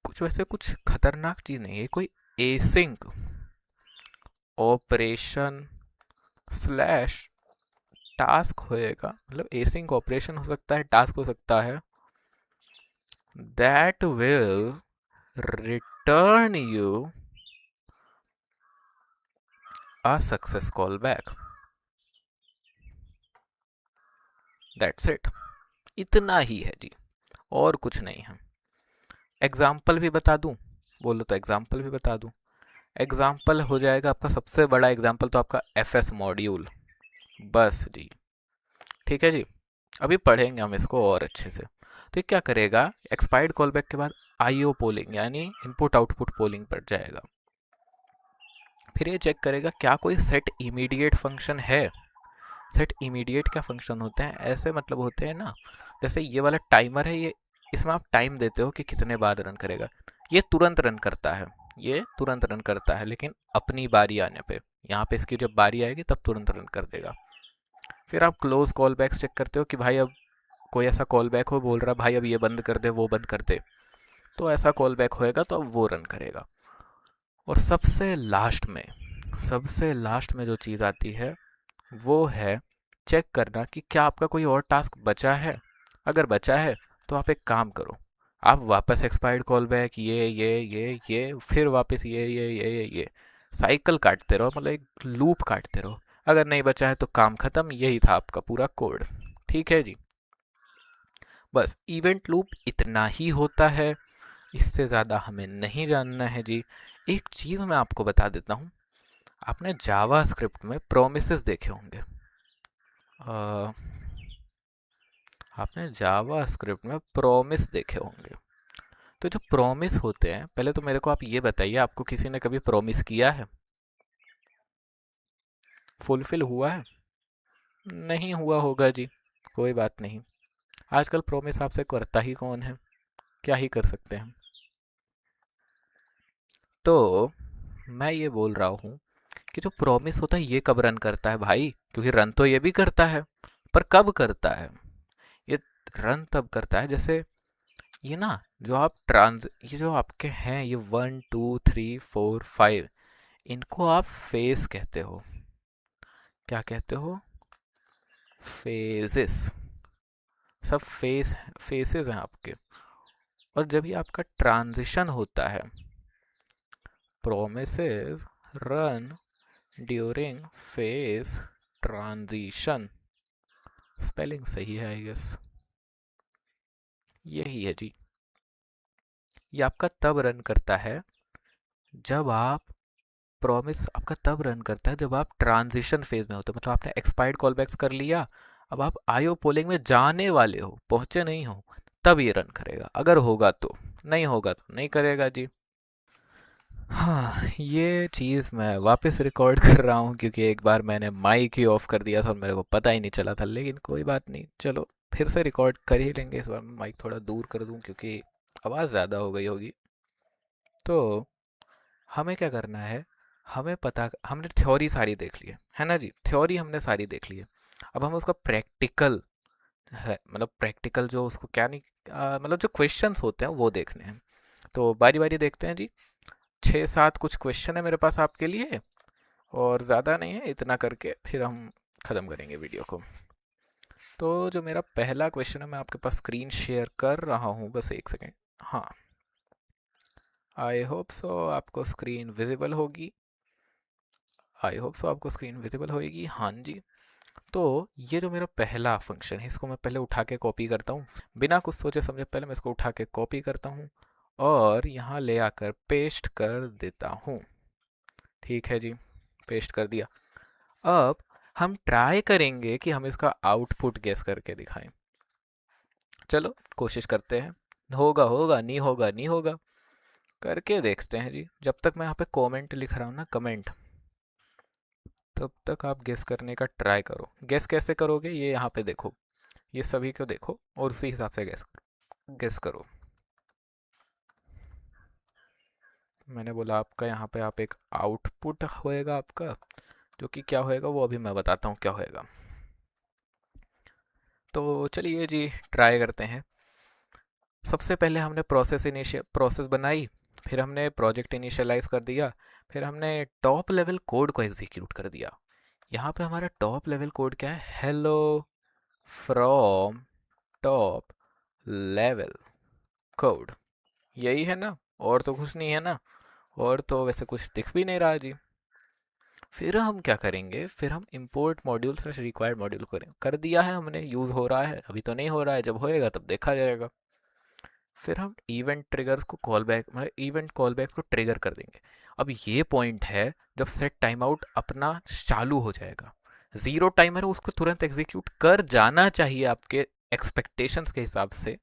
कुछ वैसे कुछ खतरनाक चीज़ नहीं है, कोई एसिंक ऑपरेशन स्लैश टास्क होएगा, मतलब एसिंक ऑपरेशन हो सकता है, टास्क हो सकता है, that will return you a success call back. That's it. इतना ही है जी, और कुछ नहीं है। एग्जाम्पल भी बता दूं, बोलो तो एग्जाम्पल भी बता दूं। एग्जाम्पल हो जाएगा आपका, सबसे बड़ा एग्जाम्पल तो आपका एफएस मॉड्यूल, बस जी। ठीक है जी, अभी पढ़ेंगे हम इसको और अच्छे से। तो ये क्या करेगा, एक्सपायर्ड कॉल बैक के बाद आईओ पोलिंग यानी इनपुट आउटपुट पोलिंग पर जाएगा। फिर ये चेक करेगा क्या कोई सेट इमीडिएट फंक्शन है। सेट इमीडिएट क्या फंक्शन होते हैं, ऐसे मतलब होते हैं ना, जैसे ये वाला टाइमर है, ये इसमें आप टाइम देते हो कि कितने बाद रन करेगा, ये तुरंत रन करता है, ये तुरंत रन करता है, लेकिन अपनी बारी आने पे, यहाँ पे इसकी जब बारी आएगी तब तुरंत रन कर देगा। फिर आप क्लोज कॉल बैक चेक करते हो कि भाई अब कोई ऐसा कॉल बैक हो, बोल रहा भाई अब ये बंद कर दे वो बंद कर दे, तो ऐसा कॉल बैक होएगा तो अब वो रन करेगा। और सबसे लास्ट में जो चीज़ आती है वो है चेक करना कि क्या आपका कोई और टास्क बचा है। अगर बचा है तो आप एक काम करो, आप वापस एक्सपायर्ड कॉल बैक ये फिर वापस ये साइकिल काटते रहो, मतलब एक लूप काटते रहो। अगर नहीं बचा है तो काम खत्म, यही था आपका पूरा कोड। ठीक है जी, बस इवेंट लूप इतना ही होता है, इससे ज़्यादा हमें नहीं जानना है जी। एक चीज़ मैं आपको बता देता हूँ, आपने जावा स्क्रिप्ट में प्रोमिसेस देखे होंगे। अ, आपने जावा स्क्रिप्ट में प्रॉमिस देखे होंगे। तो जो प्रॉमिस होते हैं, पहले तो मेरे को आप ये बताइए, आपको किसी ने कभी प्रॉमिस किया है, फुलफिल हुआ है? नहीं हुआ होगा जी, कोई बात नहीं। आजकल प्रॉमिस आपसे करता ही कौन है, क्या ही कर सकते हैं। तो मैं ये बोल रहा हूँ कि जो प्रॉमिस होता है ये कब रन करता है भाई, क्योंकि रन तो ये भी करता है, पर कब करता है ये, रन तब करता है जैसे ये ना, जो आप ट्रांस ये जो आपके हैं ये 1 2 3 4 5, इनको आप फेस कहते हो। क्या कहते हो, फेजेस, सब फेसेस हैं आपके। और जब ये आपका ट्रांजिशन होता है, promises run during face transition, spelling सही है आई गेस, यही है जी। ये आपका तब रन करता है जब आप प्रॉमिस आपका तब रन करता है जब आप ट्रांजिशन फेज में होते हो, मतलब आपने एक्सपायर्ड कॉलबैक्स कर लिया, अब आप आईओ पोलिंग में जाने वाले हो, पहुंचे नहीं हो, तब ये रन करेगा। अगर होगा तो, नहीं होगा तो नहीं करेगा जी। हाँ, ये चीज़ मैं वापस रिकॉर्ड कर रहा हूँ क्योंकि एक बार मैंने माइक ही ऑफ कर दिया था और मेरे को पता ही नहीं चला था, लेकिन कोई बात नहीं, चलो फिर से रिकॉर्ड कर ही लेंगे। इस बार मैं माइक थोड़ा दूर कर दूँ क्योंकि आवाज़ ज़्यादा हो गई होगी। तो हमें क्या करना है, हमें पता, हमने थ्योरी सारी देख ली है ना जी, थ्योरी हमने सारी देख ली है। अब हम उसका प्रैक्टिकल है, मतलब प्रैक्टिकल जो उसको क्या नहीं, मतलब जो क्वेश्चंस होते हैं वो देखने हैं। तो बारी बारी देखते हैं जी। 6 7 कुछ क्वेश्चन है मेरे पास आपके लिए, और ज़्यादा नहीं है, इतना करके फिर हम ख़त्म करेंगे वीडियो को। तो जो मेरा पहला क्वेश्चन है, मैं आपके पास स्क्रीन शेयर कर रहा हूँ, बस एक सेकेंड। हाँ, आई होप सो आपको स्क्रीन विजिबल होगी, आई होप सो आपको स्क्रीन विजिबल होएगी, हाँ जी। तो ये जो मेरा पहला फंक्शन है, इसको मैं पहले उठा के कॉपी करता हूँ, बिना कुछ सोचे समझे पहले मैं इसको उठा के कॉपी करता हूँ और यहाँ ले आकर पेस्ट कर देता हूँ। ठीक है जी, पेस्ट कर दिया। अब हम ट्राई करेंगे कि हम इसका आउटपुट गेस करके दिखाएं। चलो कोशिश करते हैं, होगा होगा नहीं होगा नहीं होगा। करके देखते हैं जी। जब तक मैं यहाँ पे कमेंट लिख रहा हूँ ना, कमेंट, तब तक आप गेस करने का ट्राई करो। गेस कैसे करोगे, ये यहाँ पे देखो, ये सभी को देखो और उसी हिसाब से गेस करो। मैंने बोला आपका यहाँ पे आप एक आउटपुट होएगा आपका, जो कि क्या होएगा वो अभी मैं बताता हूँ क्या होएगा। तो चलिए जी, ट्राई करते हैं। सबसे पहले हमने प्रोसेस बनाई, फिर हमने प्रोजेक्ट इनिशियलाइज कर दिया, फिर हमने टॉप लेवल कोड को एग्जीक्यूट कर दिया। यहाँ पे हमारा टॉप लेवल कोड क्या है, hello from top level code, यही है ना, और तो कुछ नहीं है ना, और तो वैसे कुछ दिख भी नहीं रहा जी। फिर हम क्या करेंगे, फिर हम इंपोर्ट मॉड्यूल से रिक्वायर्ड मॉड्यूल करें, कर दिया है हमने, यूज़ हो रहा है, अभी तो नहीं हो रहा है, जब होएगा तब देखा जाएगा। फिर हम इवेंट ट्रिगर्स को कॉल बैक, मतलब इवेंट कॉल बैक को ट्रिगर कर देंगे। अब ये पॉइंट है जब सेट टाइम आउट अपना चालू हो जाएगा। ज़ीरो टाइमर है, उसको तुरंत एग्जीक्यूट कर जाना चाहिए आपके एक्सपेक्टेशंस के हिसाब से,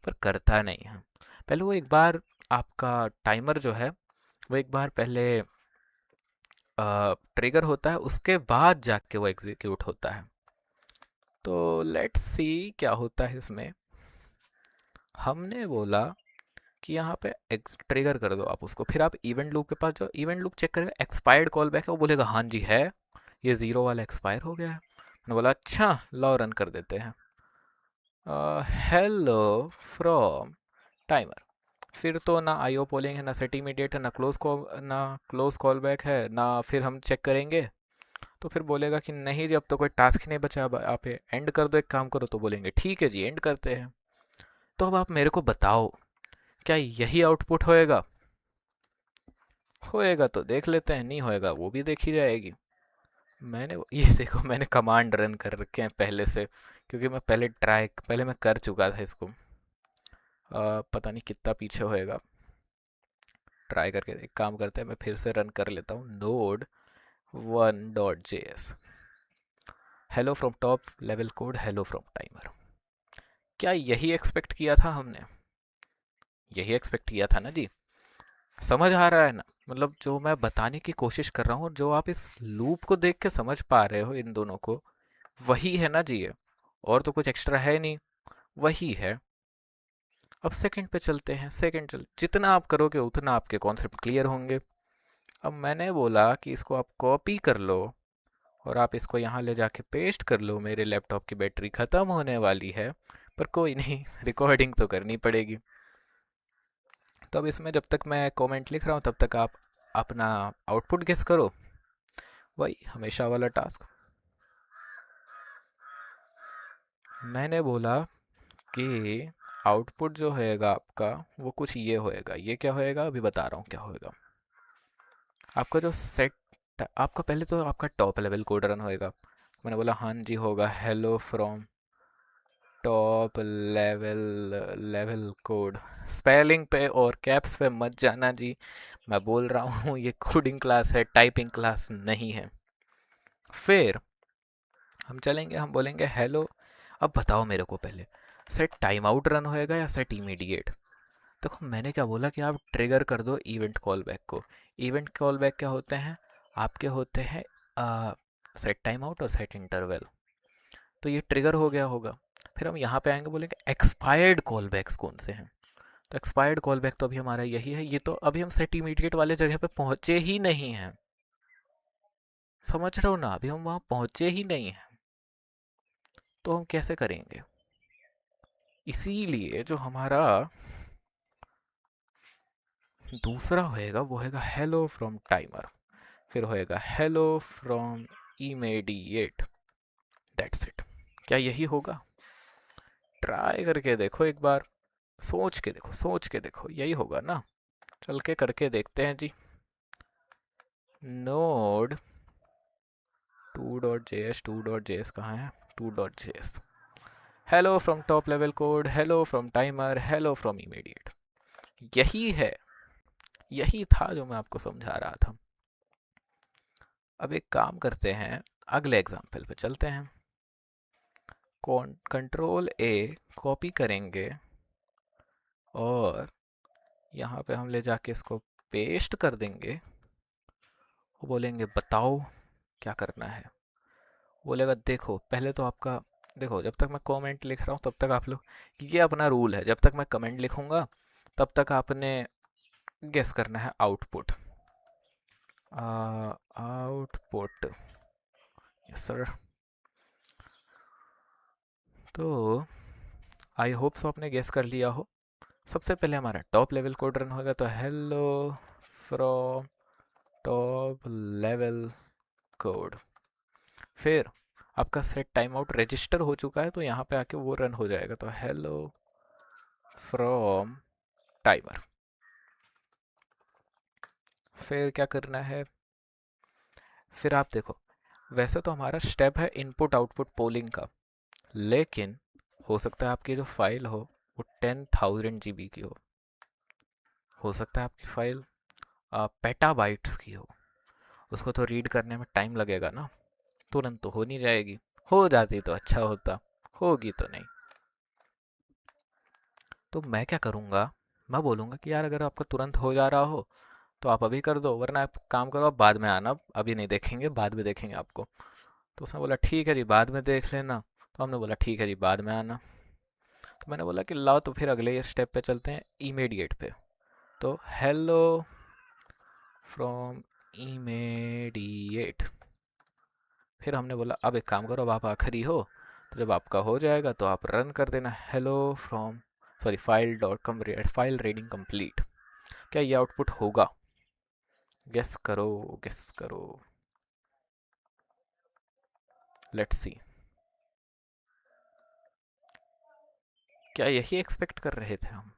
पर करता नहीं है। पहले वो एक बार आपका टाइमर जो है, वो एक बार पहले ट्रिगर होता है, उसके बाद जाके वो एग्जीक्यूट होता है। तो लेट्स सी क्या होता है इसमें। हमने बोला कि यहाँ पे ट्रिगर कर दो आप उसको, फिर आप इवेंट लूप के पास जाओ, इवेंट लूप चेक करेगा, एक्सपायर्ड कॉल बैक है, वो बोलेगा हाँ जी है, ये ज़ीरो वाला एक्सपायर हो गया है। मैंने बोला अच्छा, लो रन कर देते हैं, हेलो फ्रॉम टाइमर। फिर तो ना आईओ पोलिंग है, ना सेट इमीडिएट है, ना क्लोज कॉल बैक है, ना फिर हम चेक करेंगे। तो फिर बोलेगा कि नहीं जी, अब तो कोई टास्क ही नहीं बचा, अब आप एंड कर दो, एक काम करो, तो बोलेंगे ठीक है जी एंड करते हैं। तो अब आप मेरे को बताओ, क्या यही आउटपुट होएगा? होएगा तो देख लेते हैं, नहीं होएगा वो भी देखी जाएगी। मैंने ये देखो, मैंने कमांड रन कर रखे हैं पहले से, क्योंकि मैं पहले मैं कर चुका था इसको। पता नहीं कितना पीछे होएगा, ट्राई करके एक काम करते हैं, मैं फिर से रन कर लेता हूँ, node 1.js, hello from top level code, hello from timer. क्या यही एक्सपेक्ट किया था हमने? यही एक्सपेक्ट किया था ना जी। समझ आ रहा है ना, मतलब जो मैं बताने की कोशिश कर रहा हूँ और जो आप इस लूप को देख के समझ पा रहे हो इन दोनों को, वही है ना जी ये, और तो कुछ एक्स्ट्रा है नहीं, वही है। अब सेकंड पे चलते हैं, जितना आप करोगे उतना आपके कॉन्सेप्ट क्लियर होंगे। अब मैंने बोला कि इसको आप कॉपी कर लो और आप इसको यहाँ ले जाके पेस्ट कर लो, मेरे लैपटॉप की बैटरी ख़त्म होने वाली है, पर कोई नहीं, रिकॉर्डिंग तो करनी पड़ेगी। तो अब इसमें जब तक मैं कमेंट लिख रहा हूँ तब तक आप अपना आउटपुट गेस करो, वही हमेशा वाला टास्क। मैंने बोला कि आउटपुट जो होएगा आपका, वो कुछ ये होएगा, ये क्या होएगा अभी बता रहा हूँ क्या होएगा। आपका जो सेट, आपका पहले तो आपका टॉप लेवल कोड रन होएगा। मैंने बोला हाँ जी होगा, hello from top level level code. Spelling पे और कैप्स पे मत जाना जी, मैं बोल रहा हूँ ये कोडिंग क्लास है, टाइपिंग क्लास नहीं है। फिर हम चलेंगे, हम बोलेंगे हेलो। अब बताओ मेरे को पहले, सेट टाइम आउट रन होएगा या सेट इमीडिएट? देखो मैंने क्या बोला कि आप ट्रिगर कर दो इवेंट कॉल बैक को। इवेंट कॉल बैक क्या होते हैं आपके, होते हैं सेट टाइम आउट और सेट इंटरवल। तो ये ट्रिगर हो गया होगा। फिर हम यहाँ पे आएंगे, बोलेंगे एक्सपायर्ड कॉल बैक्स कौन से हैं। तो एक्सपायर्ड कॉल बैक तो अभी हमारा यही है, ये तो अभी हम सेट इमीडिएट वाले जगह पे पहुंचे ही नहीं हैं। समझ रहे हो ना, अभी हम वहाँ पहुंचे ही नहीं हैं। तो हम कैसे करेंगे? इसीलिए जो हमारा दूसरा होएगा वो होएगा हेलो फ्रॉम टाइमर, फिर होएगा hello from immediate, that's it. क्या यही होगा? ट्राई करके देखो एक बार, सोच के देखो, यही होगा ना। चल के करके देखते हैं जी। नोड 2.js कहाँ है, 2.js, hello from top level code, hello from timer, hello from immediate, यही है, यही था जो मैं आपको समझा रहा था। अब एक काम करते हैं, अगले एग्जाम्पल पे चलते हैं। कंट्रोल ए कॉपी करेंगे और यहाँ पे हम ले जाके इसको पेस्ट कर देंगे। वो बोलेंगे बताओ क्या करना है। बोलेगा देखो पहले तो आपका, देखो जब तक मैं कमेंट लिख रहा हूँ तब तक आप लोग, ये अपना रूल है, जब तक मैं कमेंट लिखूंगा तब तक आपने गेस करना है आउटपुट। Output, yes sir. तो आई होप सो आपने गेस कर लिया हो। सबसे पहले हमारा टॉप लेवल कोड रन होगा, तो hello from top level code. फिर आपका सेट टाइम आउट रजिस्टर हो चुका है तो यहाँ पे आके वो रन हो जाएगा, तो हेलो फ्रॉम टाइमर। फिर क्या करना है, फिर आप देखो, वैसे तो हमारा स्टेप है इनपुट आउटपुट पोलिंग का, लेकिन हो सकता है आपकी जो फाइल हो वो 10,000 GB की हो सकता है आपकी फाइल पेटाबाइट्स की उसको तो रीड करने में टाइम लगेगा ना, तुरंत तो हो नहीं जाएगी। हो जाती तो अच्छा होता, होगी तो नहीं। तो मैं क्या करूँगा, मैं बोलूँगा कि यार अगर आपका तुरंत हो जा रहा हो तो आप अभी कर दो, वरना आप काम करो, आप बाद में आना, अभी नहीं देखेंगे, बाद में देखेंगे आपको। तो उसने बोला ठीक है जी बाद में देख लेना। तो हमने बोला ठीक है जी बाद में आना। तो मैंने बोला कि लाओ तो फिर अगले स्टेप पे चलते हैं, इमीडिएट पे। तो हेलो फ्रॉम इमीडिएट। फिर हमने बोला अब एक काम करो, अब आप आखिरी हो, तो जब आपका हो जाएगा तो आप रन कर देना hello from, sorry file dot come, file reading complete. क्या ये आउटपुट होगा? गेस करो, गेस करो, लेट्स सी। क्या यही एक्सपेक्ट कर रहे थे हम?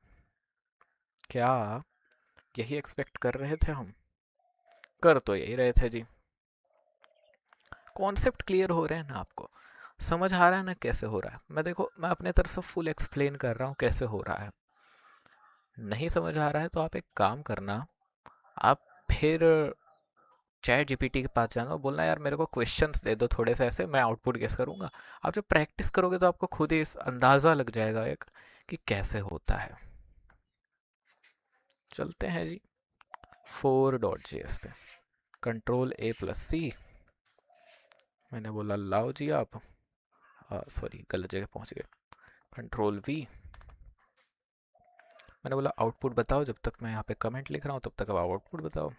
क्या यही एक्सपेक्ट कर रहे थे हम? कर तो यही रहे थे जी। कॉन्सेप्ट क्लियर हो रहे हैं ना आपको? समझ आ रहा है ना कैसे हो रहा है? मैं देखो मैं अपने तरफ से फुल एक्सप्लेन कर रहा हूँ कैसे हो रहा है। नहीं समझ आ रहा है तो आप एक काम करना, आप फिर चैट जीपीटी के पास जाना और बोलना यार मेरे को क्वेश्चंस दे दो थोड़े से, ऐसे मैं आउटपुट गेस करूंगा। आप जब प्रैक्टिस करोगे तो आपको खुद ही अंदाज़ा लग जाएगा एक कि कैसे होता है। चलते हैं जी 4.js पे। कंट्रोल ए प्लस सी, मैंने बोला लाओ जी आप, सॉरी गलत जगह पहुंच गए। कंट्रोल वी, मैंने बोला आउटपुट बताओ, जब तक मैं यहाँ पे कमेंट लिख रहा हूँ तब तक अब आउटपुट बताओ।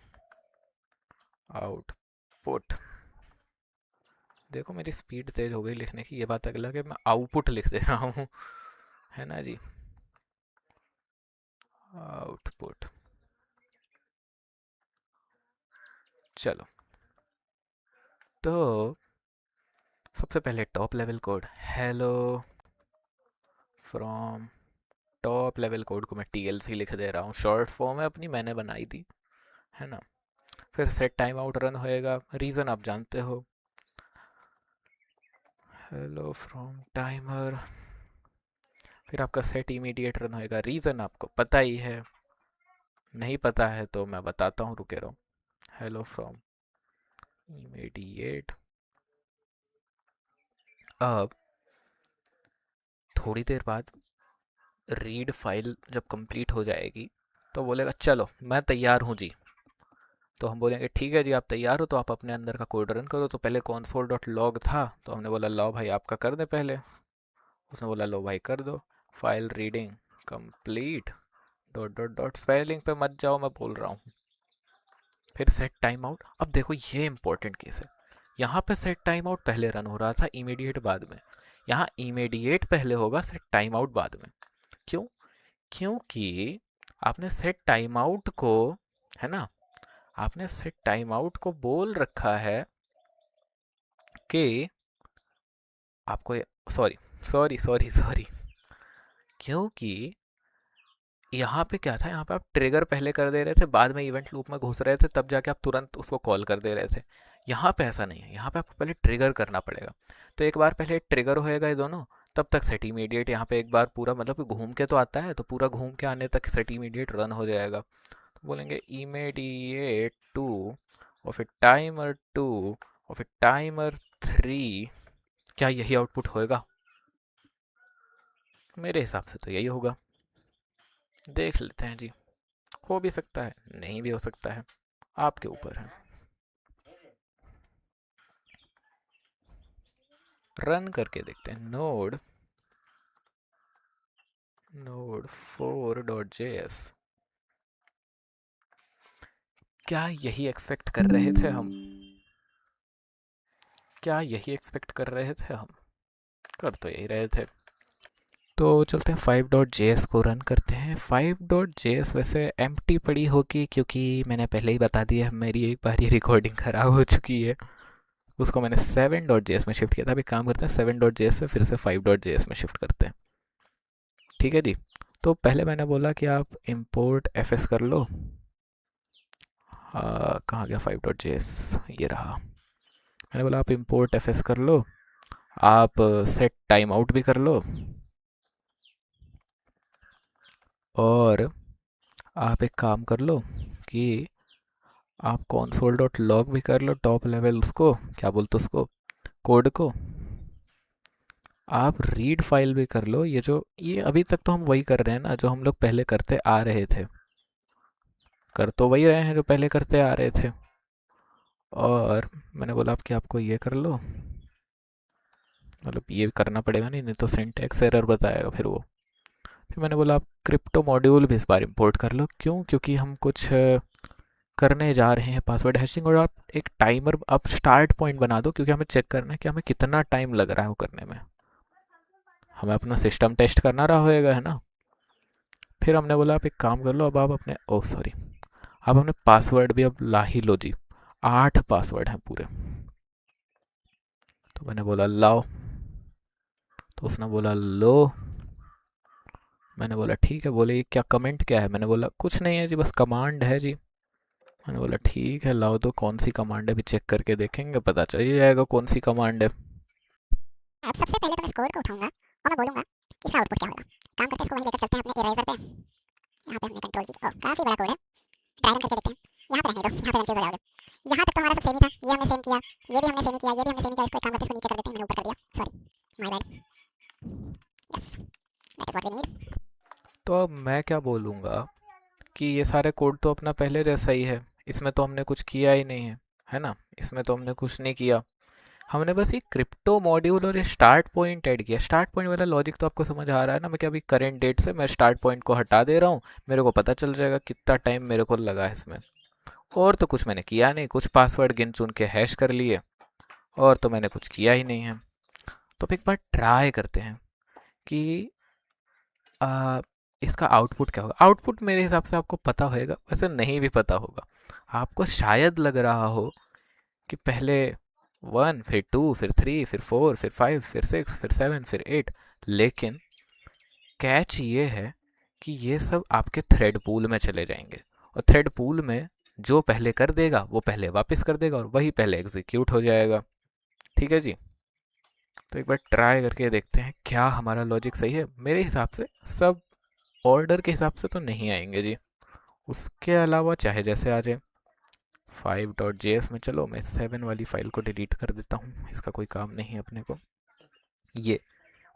आउटपुट, देखो मेरी स्पीड तेज हो गई लिखने की, ये बात अगला है, मैं आउटपुट लिख दे रहा हूँ, है ना जी। आउटपुट, चलो। तो सबसे पहले top level code, hello from top level code को मैं टीएलसी लिख दे रहा हूँ, शॉर्ट फॉर्म है अपनी, मैंने बनाई थी, है ना। फिर सेट टाइम आउट रन होएगा, रीज़न आप जानते हो, हेलो फ्रॉम टाइमर। फिर आपका सेट इमीडिएट रन होएगा, रीज़न आपको पता ही है, नहीं पता है तो मैं बताता हूँ, रुके रहो। Hello from immediate. अब थोड़ी देर बाद रीड फाइल जब कंप्लीट हो जाएगी तो बोलेगा चलो मैं तैयार हूँ जी। तो हम बोलेंगे ठीक है जी आप तैयार हो तो आप अपने अंदर का कोड रन करो। तो पहले console डॉट लॉग था तो हमने बोला लो भाई आपका कर दे पहले। उसने बोला लो भाई कर दो। File reading complete, dot dot dot, spelling पे मत जाओ मैं बोल रहा हूँ। फिर सेट टाइम आउट, अब देखो ये इंपॉर्टेंट केस है। यहाँ पे सेट टाइम आउट पहले रन हो रहा था, इमीडिएट बाद में। यहाँ इमीडिएट पहले होगा, सेट टाइम आउट बाद में। क्यों? क्योंकि आपने सेट टाइम आउट को, है ना, आपने सेट टाइम आउट को बोल रखा है कि आपको, सॉरी सॉरी सॉरी सॉरी, क्योंकि यहाँ पे क्या था, यहाँ पे आप ट्रिगर पहले कर दे रहे थे, बाद में इवेंट लूप में घुस रहे थे, तब जाके आप तुरंत उसको कॉल कर दे रहे थे। यहाँ पे ऐसा नहीं है, यहाँ पे आपको पहले ट्रिगर करना पड़ेगा। तो एक बार पहले ट्रिगर होएगा ये दोनों, तब तक सेट इमीडिएट यहाँ पे एक बार पूरा, मतलब कि घूम के तो आता है, तो पूरा घूम के आने तक सेट इमीडिएट रन हो जाएगा। तो बोलेंगे इमीडिएट टू, और फिर टाइमर टू, और फिर टाइमर थ्री। क्या यही आउटपुट होएगा? मेरे हिसाब से तो यही होगा। देख लेते हैं जी। हो भी सकता है, नहीं भी हो सकता है, आपके ऊपर है। रन करके देखते हैं। Node 4.js। क्या यही एक्सपेक्ट कर रहे थे हम? क्या यही एक्सपेक्ट कर रहे थे हम? कर तो यही रहे थे। तो चलते हैं 5.js को रन करते हैं। 5.js वैसे एम्प्टी पड़ी होगी, क्योंकि मैंने पहले ही बता दिया मेरी एक बार ये रिकॉर्डिंग ख़राब हो चुकी है। उसको मैंने 7.js में शिफ्ट किया था। अभी काम करते हैं 7.js से फिर से 5.js में शिफ्ट करते हैं। ठीक है जी। तो पहले मैंने बोला कि आप import fs कर लो। कहाँ गया 5.js? ये रहा। मैंने बोला आप import fs कर लो। आप सेट टाइम आउट भी कर लो। और आप एक काम कर लो कि आप console डॉट लॉग भी कर लो, टॉप लेवल उसको क्या बोलते उसको, कोड को। आप रीड फाइल भी कर लो। ये अभी तक तो हम वही कर रहे हैं ना जो हम लोग पहले करते आ रहे थे। कर तो वही रहे हैं जो पहले करते आ रहे थे। और मैंने बोला आप कि आपको ये कर लो, मतलब ये करना पड़ेगा, नहीं तो सिंटैक्स एरर बताएगा फिर वो। फिर मैंने बोला आप क्रिप्टो मॉड्यूल भी इस बार इंपोर्ट कर लो। क्यों? क्योंकि हम कुछ करने जा रहे हैं पासवर्ड हैशिंग। और आप एक टाइमर, आप स्टार्ट पॉइंट बना दो, क्योंकि हमें चेक करना है कि हमें कितना टाइम लग रहा है वो करने में। हमें अपना सिस्टम टेस्ट करना रहा होएगा, है ना। फिर हमने बोला आप एक काम कर लो, अब आप अपने ओह सॉरी आप अपने पासवर्ड भी अब ला ही लो जी। 8 पासवर्ड हैं पूरे। तो मैंने बोला लाओ। तो उसने बोला लो। मैंने बोला ठीक है। बोले ये क्या कमेंट क्या है? मैंने बोला कुछ नहीं है जी, बस कमांड है जी। मैंने बोला ठीक है लाओ, तो कौन सी कमांड है भी चेक करके देखेंगे, पता चल ही जाएगा कौन सी कमांड है। अब सबसे पहले तो मैं इस कोड को उठाऊंगा और मैं बोलूंगा कि इसका आउटपुट क्या होगा। काम करते हैं, इसको वहीं लेकर चलते हैं अपने इरेजर पे। यहाँ पे हमने कंट्रोल की, काफी बड़ा कोड है, ट्राई रन करके देखते हैं। यहाँ पे रहने दो, यहाँ पे कंफ्यूज हो जाओगे। यहाँ तक तो हमारा सब सेम ही था, ये हमने सेम किया, ये भी हमने सेम किया, ये भी हमने सेम किया। इसको एक काम करते हैं, इसको नीचे कर देते हैं। मैंने ऊपर कर दिया, sorry, my bad. Yes, that is what we need. तो अब मैं क्या बोलूँगा कि ये सारे कोड तो अपना पहले जैसा ही है, इसमें तो हमने कुछ किया ही नहीं है ना। इसमें तो हमने कुछ नहीं किया। हमने बस ये क्रिप्टो मॉड्यूल और ये स्टार्ट पॉइंट ऐड किया। स्टार्ट पॉइंट वाला लॉजिक तो आपको समझ आ रहा है ना। मैं क्या अभी करंट डेट से मैं स्टार्ट पॉइंट को हटा दे रहा हूँ, मेरे को पता चल जाएगा कितना टाइम मेरे को लगा है इसमें। और तो कुछ मैंने किया नहीं, कुछ पासवर्ड गिन चुन के हैश कर लिए, और तो मैंने कुछ किया ही नहीं है। तो अब एक बार ट्राई करते हैं कि आ, इसका आउटपुट क्या होगा। आउटपुट मेरे हिसाब से आपको पता होएगा, वैसे नहीं भी पता होगा। आपको शायद लग रहा हो कि पहले 1, फिर 2, फिर 3, फिर 4, फिर 5, फिर 6, फिर 7, फिर 8। लेकिन कैच ये है कि ये सब आपके थ्रेड पूल में चले जाएंगे। और थ्रेड पूल में जो पहले कर देगा वो पहले वापस कर देगा, और वही पहले एग्जीक्यूट हो जाएगा। ठीक है जी। तो एक बार ट्राई करके देखते हैं क्या हमारा लॉजिक सही है। मेरे हिसाब से सब ऑर्डर के हिसाब से तो नहीं आएंगे जी। उसके अलावा चाहे जैसे आ जाए। 5.js में चलो मैं 7 वाली फाइल को डिलीट कर देता हूँ, इसका कोई काम नहीं है अपने को। ये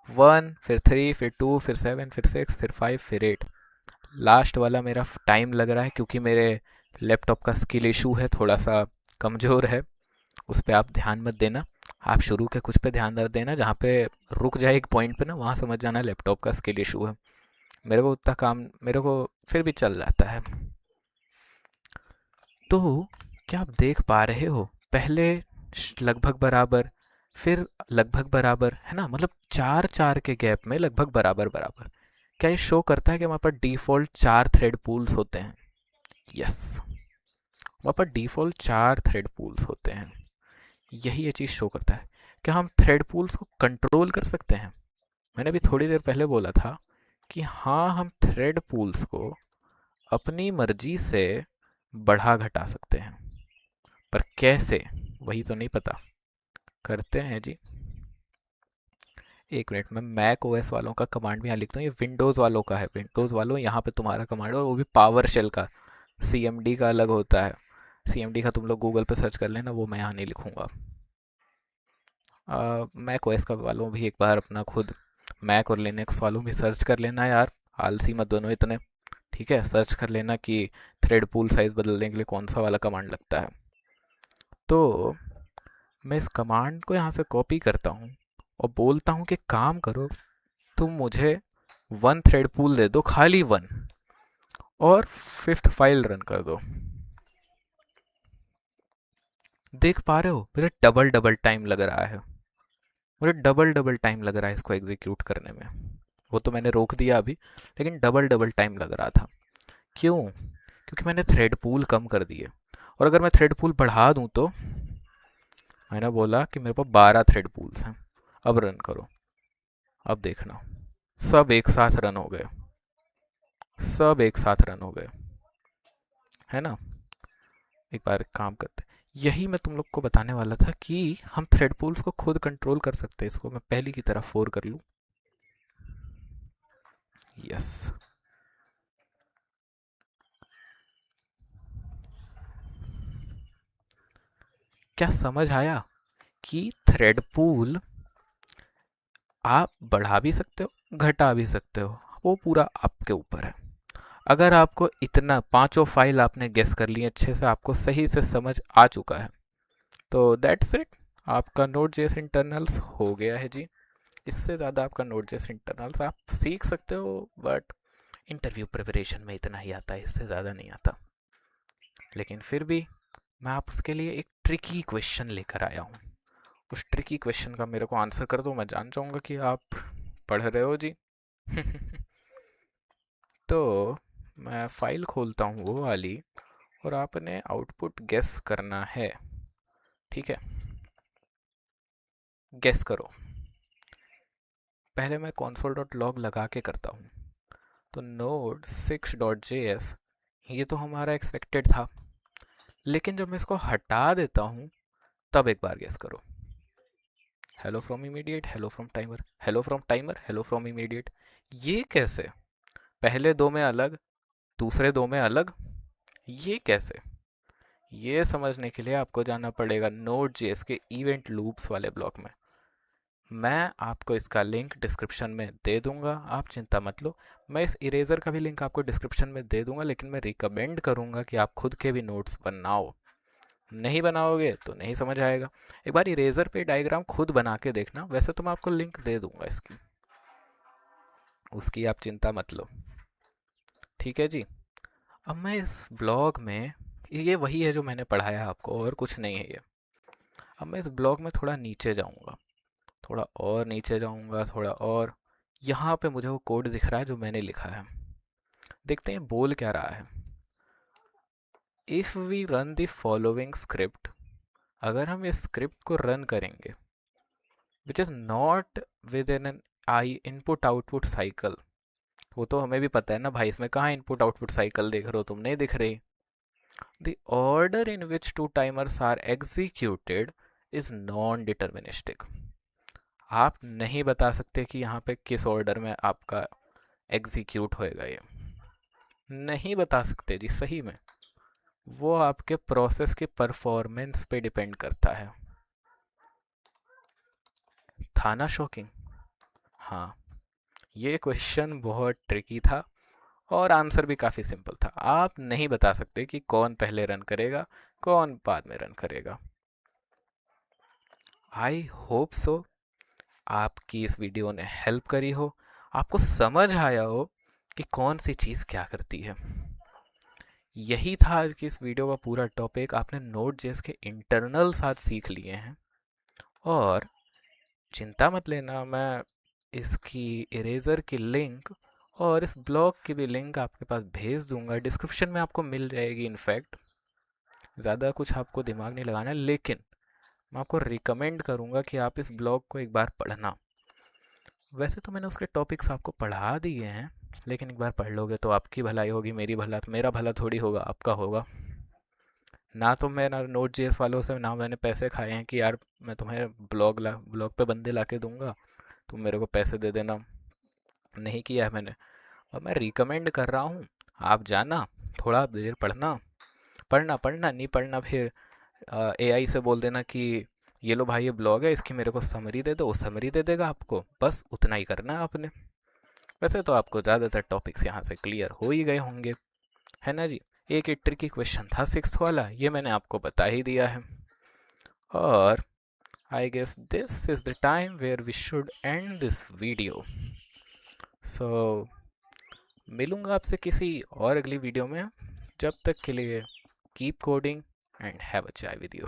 1, फिर 3, फिर 2, फिर 7, फिर 6, फिर 5, फिर 8। लास्ट वाला मेरा टाइम लग रहा है, क्योंकि मेरे लैपटॉप का स्किल इशू है, थोड़ा सा कमज़ोर है। उस पर आप ध्यान मत देना। आप शुरू के कुछ पे ध्यान देना, जहाँ पे रुक जाए एक पॉइंट पे ना, वहाँ समझ जाना लैपटॉप का स्किल इशू है। मेरे को उतना काम, मेरे को फिर भी चल जाता है। तो क्या आप देख पा रहे हो? पहले लगभग बराबर, फिर लगभग बराबर, है ना। मतलब 4 4 के गैप में लगभग बराबर बराबर। क्या ये शो करता है कि हमारे पास डिफ़ॉल्ट 4 थ्रेड पूल्स होते हैं? यस, हमारे पास डिफ़ॉल्ट 4 थ्रेड पूल्स होते हैं। यही ये चीज़ शो करता है। क्या हम थ्रेड पूल्स को कंट्रोल कर सकते हैं? मैंने भी थोड़ी देर पहले बोला था कि हाँ, हम थ्रेड पूल्स को अपनी मर्जी से बढ़ा घटा सकते हैं। पर कैसे, वही तो नहीं पता। करते हैं जी। एक मिनट में मैक ओएस वालों का कमांड भी यहाँ लिखता हूँ। ये विंडोज़ वालों का है। विंडोज़ वालों, यहाँ पे तुम्हारा कमांड है, और वो भी पावर शेल का। सीएमडी का अलग होता है। सीएमडी का तुम लोग गूगल पे सर्च कर लेना, वो मैं यहाँ नहीं लिखूँगा। मैक ओएस का वालों भी एक बार अपना खुद मैक और लिनक्स वालों भी सर्च कर लेना यार। आलसी मत दोनों इतने। ठीक है, सर्च कर लेना कि थ्रेड पूल साइज़ बदलने के लिए कौन सा वाला कमांड लगता है। तो मैं इस कमांड को यहाँ से कॉपी करता हूँ और बोलता हूँ कि काम करो, तुम मुझे वन थ्रेड पूल दे दो, खाली वन, और फिफ्थ फाइल रन कर दो। देख पा रहे हो मुझे डबल डबल टाइम लग रहा है, मुझे डबल डबल टाइम लग रहा है इसको एग्जीक्यूट करने में। वो तो मैंने रोक दिया अभी, लेकिन डबल डबल टाइम लग रहा था। क्यों? क्योंकि मैंने थ्रेड पूल कम कर दिए। और अगर मैं थ्रेड पूल बढ़ा दूं तो, मैंने बोला कि मेरे पास 12 थ्रेड पूल्स हैं, अब रन करो। अब देखना, सब एक साथ रन हो गए, सब एक साथ रन हो गए, है ना। एक बार एक काम करते हैं। यही मैं तुम लोग को बताने वाला था कि हम थ्रेड पूल्स को खुद कंट्रोल कर सकते हैं। इसको मैं पहली की तरह 4 कर लूँ। यस। क्या समझ आया कि थ्रेड पूल आप बढ़ा भी सकते हो, घटा भी सकते हो, वो पूरा आपके ऊपर है। अगर आपको इतना पांचों फाइल आपने गेस कर ली अच्छे से, आपको सही से समझ आ चुका है, तो दैट्स इट, आपका नोड जेएस इंटरनल्स हो गया है जी। इससे ज़्यादा आपका नोड जेएस इंटरनल्स आप सीख सकते हो, बट इंटरव्यू प्रिपरेशन में इतना ही आता है, इससे ज़्यादा नहीं आता। लेकिन फिर भी मैं आप उसके लिए एक ट्रिकी क्वेश्चन लेकर आया हूँ। उस ट्रिकी क्वेश्चन का मेरे को आंसर कर दो, मैं जान जाऊँगा कि आप पढ़ रहे हो जी। तो मैं फाइल खोलता हूँ वो वाली, और आपने आउटपुट गेस करना है। ठीक है, गेस करो। पहले मैं console.log लगा के करता हूँ। तो node 6.js, ये तो हमारा एक्सपेक्टेड था, लेकिन जब मैं इसको हटा देता हूँ, तब एक बार गेस करो। Hello from immediate, hello from timer, hello from timer, hello from immediate. ये कैसे? पहले दो में अलग, दूसरे दो में अलग, ये कैसे? ये समझने के लिए आपको जाना पड़ेगा नोड जेएस के इवेंट लूप्स वाले ब्लॉक में। मैं आपको इसका लिंक डिस्क्रिप्शन में दे दूंगा, आप चिंता मत लो। मैं इस इरेजर का भी लिंक आपको डिस्क्रिप्शन में दे दूंगा, लेकिन मैं रिकमेंड करूंगा कि आप खुद के भी नोट्स बनाओ। नहीं बनाओगे तो नहीं समझ आएगा। एक बार इरेजर पे डायग्राम खुद बना के देखना, वैसे तो मैं आपको लिंक दे दूंगा इसकी, उसकी आप चिंता मत लो। ठीक है जी। अब मैं इस ब्लॉग में, ये वही है जो मैंने पढ़ाया आपको, और कुछ नहीं है ये। अब मैं इस ब्लॉग में थोड़ा नीचे जाऊंगा, थोड़ा और नीचे जाऊंगा, थोड़ा और। यहाँ पे मुझे वो कोड दिख रहा है जो मैंने लिखा है। देखते हैं बोल क्या रहा है। If we run the following script, अगर हम इस स्क्रिप्ट को रन करेंगे, which is not within an I input output cycle. वो तो हमें भी पता है ना भाई, इसमें कहाँ इनपुट आउटपुट साइकिल देख रहे हो तुम, नहीं दिख रही। The order in which two timers are executed is non deterministic. आप नहीं बता सकते कि यहाँ पे किस ऑर्डर में आपका एग्जीक्यूट होएगा, ये नहीं बता सकते जी, सही में। वो आपके प्रोसेस के परफॉर्मेंस पे डिपेंड करता है। था ना शॉकिंग? हाँ, ये क्वेश्चन बहुत ट्रिकी था, और आंसर भी काफ़ी सिंपल था। आप नहीं बता सकते कि कौन पहले रन करेगा, कौन बाद में रन करेगा। आई होप सो आपकी इस वीडियो ने हेल्प करी हो, आपको समझ आया हो कि कौन सी चीज़ क्या करती है। यही था आज की इस वीडियो का पूरा टॉपिक। आपने नोड जेएस के इंटरनल साथ सीख लिए हैं, और चिंता मत लेना, मैं इसकी इरेजर की लिंक और इस ब्लॉग की भी लिंक आपके पास भेज दूंगा, डिस्क्रिप्शन में आपको मिल जाएगी। इनफैक्ट ज़्यादा कुछ आपको दिमाग नहीं लगाना है, लेकिन मैं आपको रिकमेंड करूंगा कि आप इस ब्लॉग को एक बार पढ़ना। वैसे तो मैंने उसके टॉपिक्स आपको पढ़ा दिए हैं, लेकिन एक बार पढ़ लोगे तो आपकी भलाई होगी, मेरा भला थोड़ी होगा, आपका होगा। ना तो मैं ना नोट जेएस वालों से ना मैंने पैसे खाए हैं कि यार मैं तुम्हें ब्लॉग पे बंदे ला के दूंगा, तुम मेरे को पैसे दे देना। नहीं किया है मैंने। और मैं रिकमेंड कर रहा हूँ, आप जाना, थोड़ा देर पढ़ना, पढ़ना पढ़ना नहीं पढ़ना फिर एआई से बोल देना कि ये लो भाई ये ब्लॉग है, इसकी मेरे को समरी दे दो, वो समरी दे देगा आपको, बस उतना ही करना है आपने। वैसे तो आपको ज़्यादातर टॉपिक्स यहाँ से क्लियर हो ही गए होंगे, है ना जी। एक ट्रिकी क्वेश्चन था सिक्स्थ वाला, ये मैंने आपको बता ही दिया है। और I guess this is the time where we should end this video. So मिलूंगा आपसे किसी और अगली वीडियो में। जब तक के लिए keep coding and have a चाय विद यू।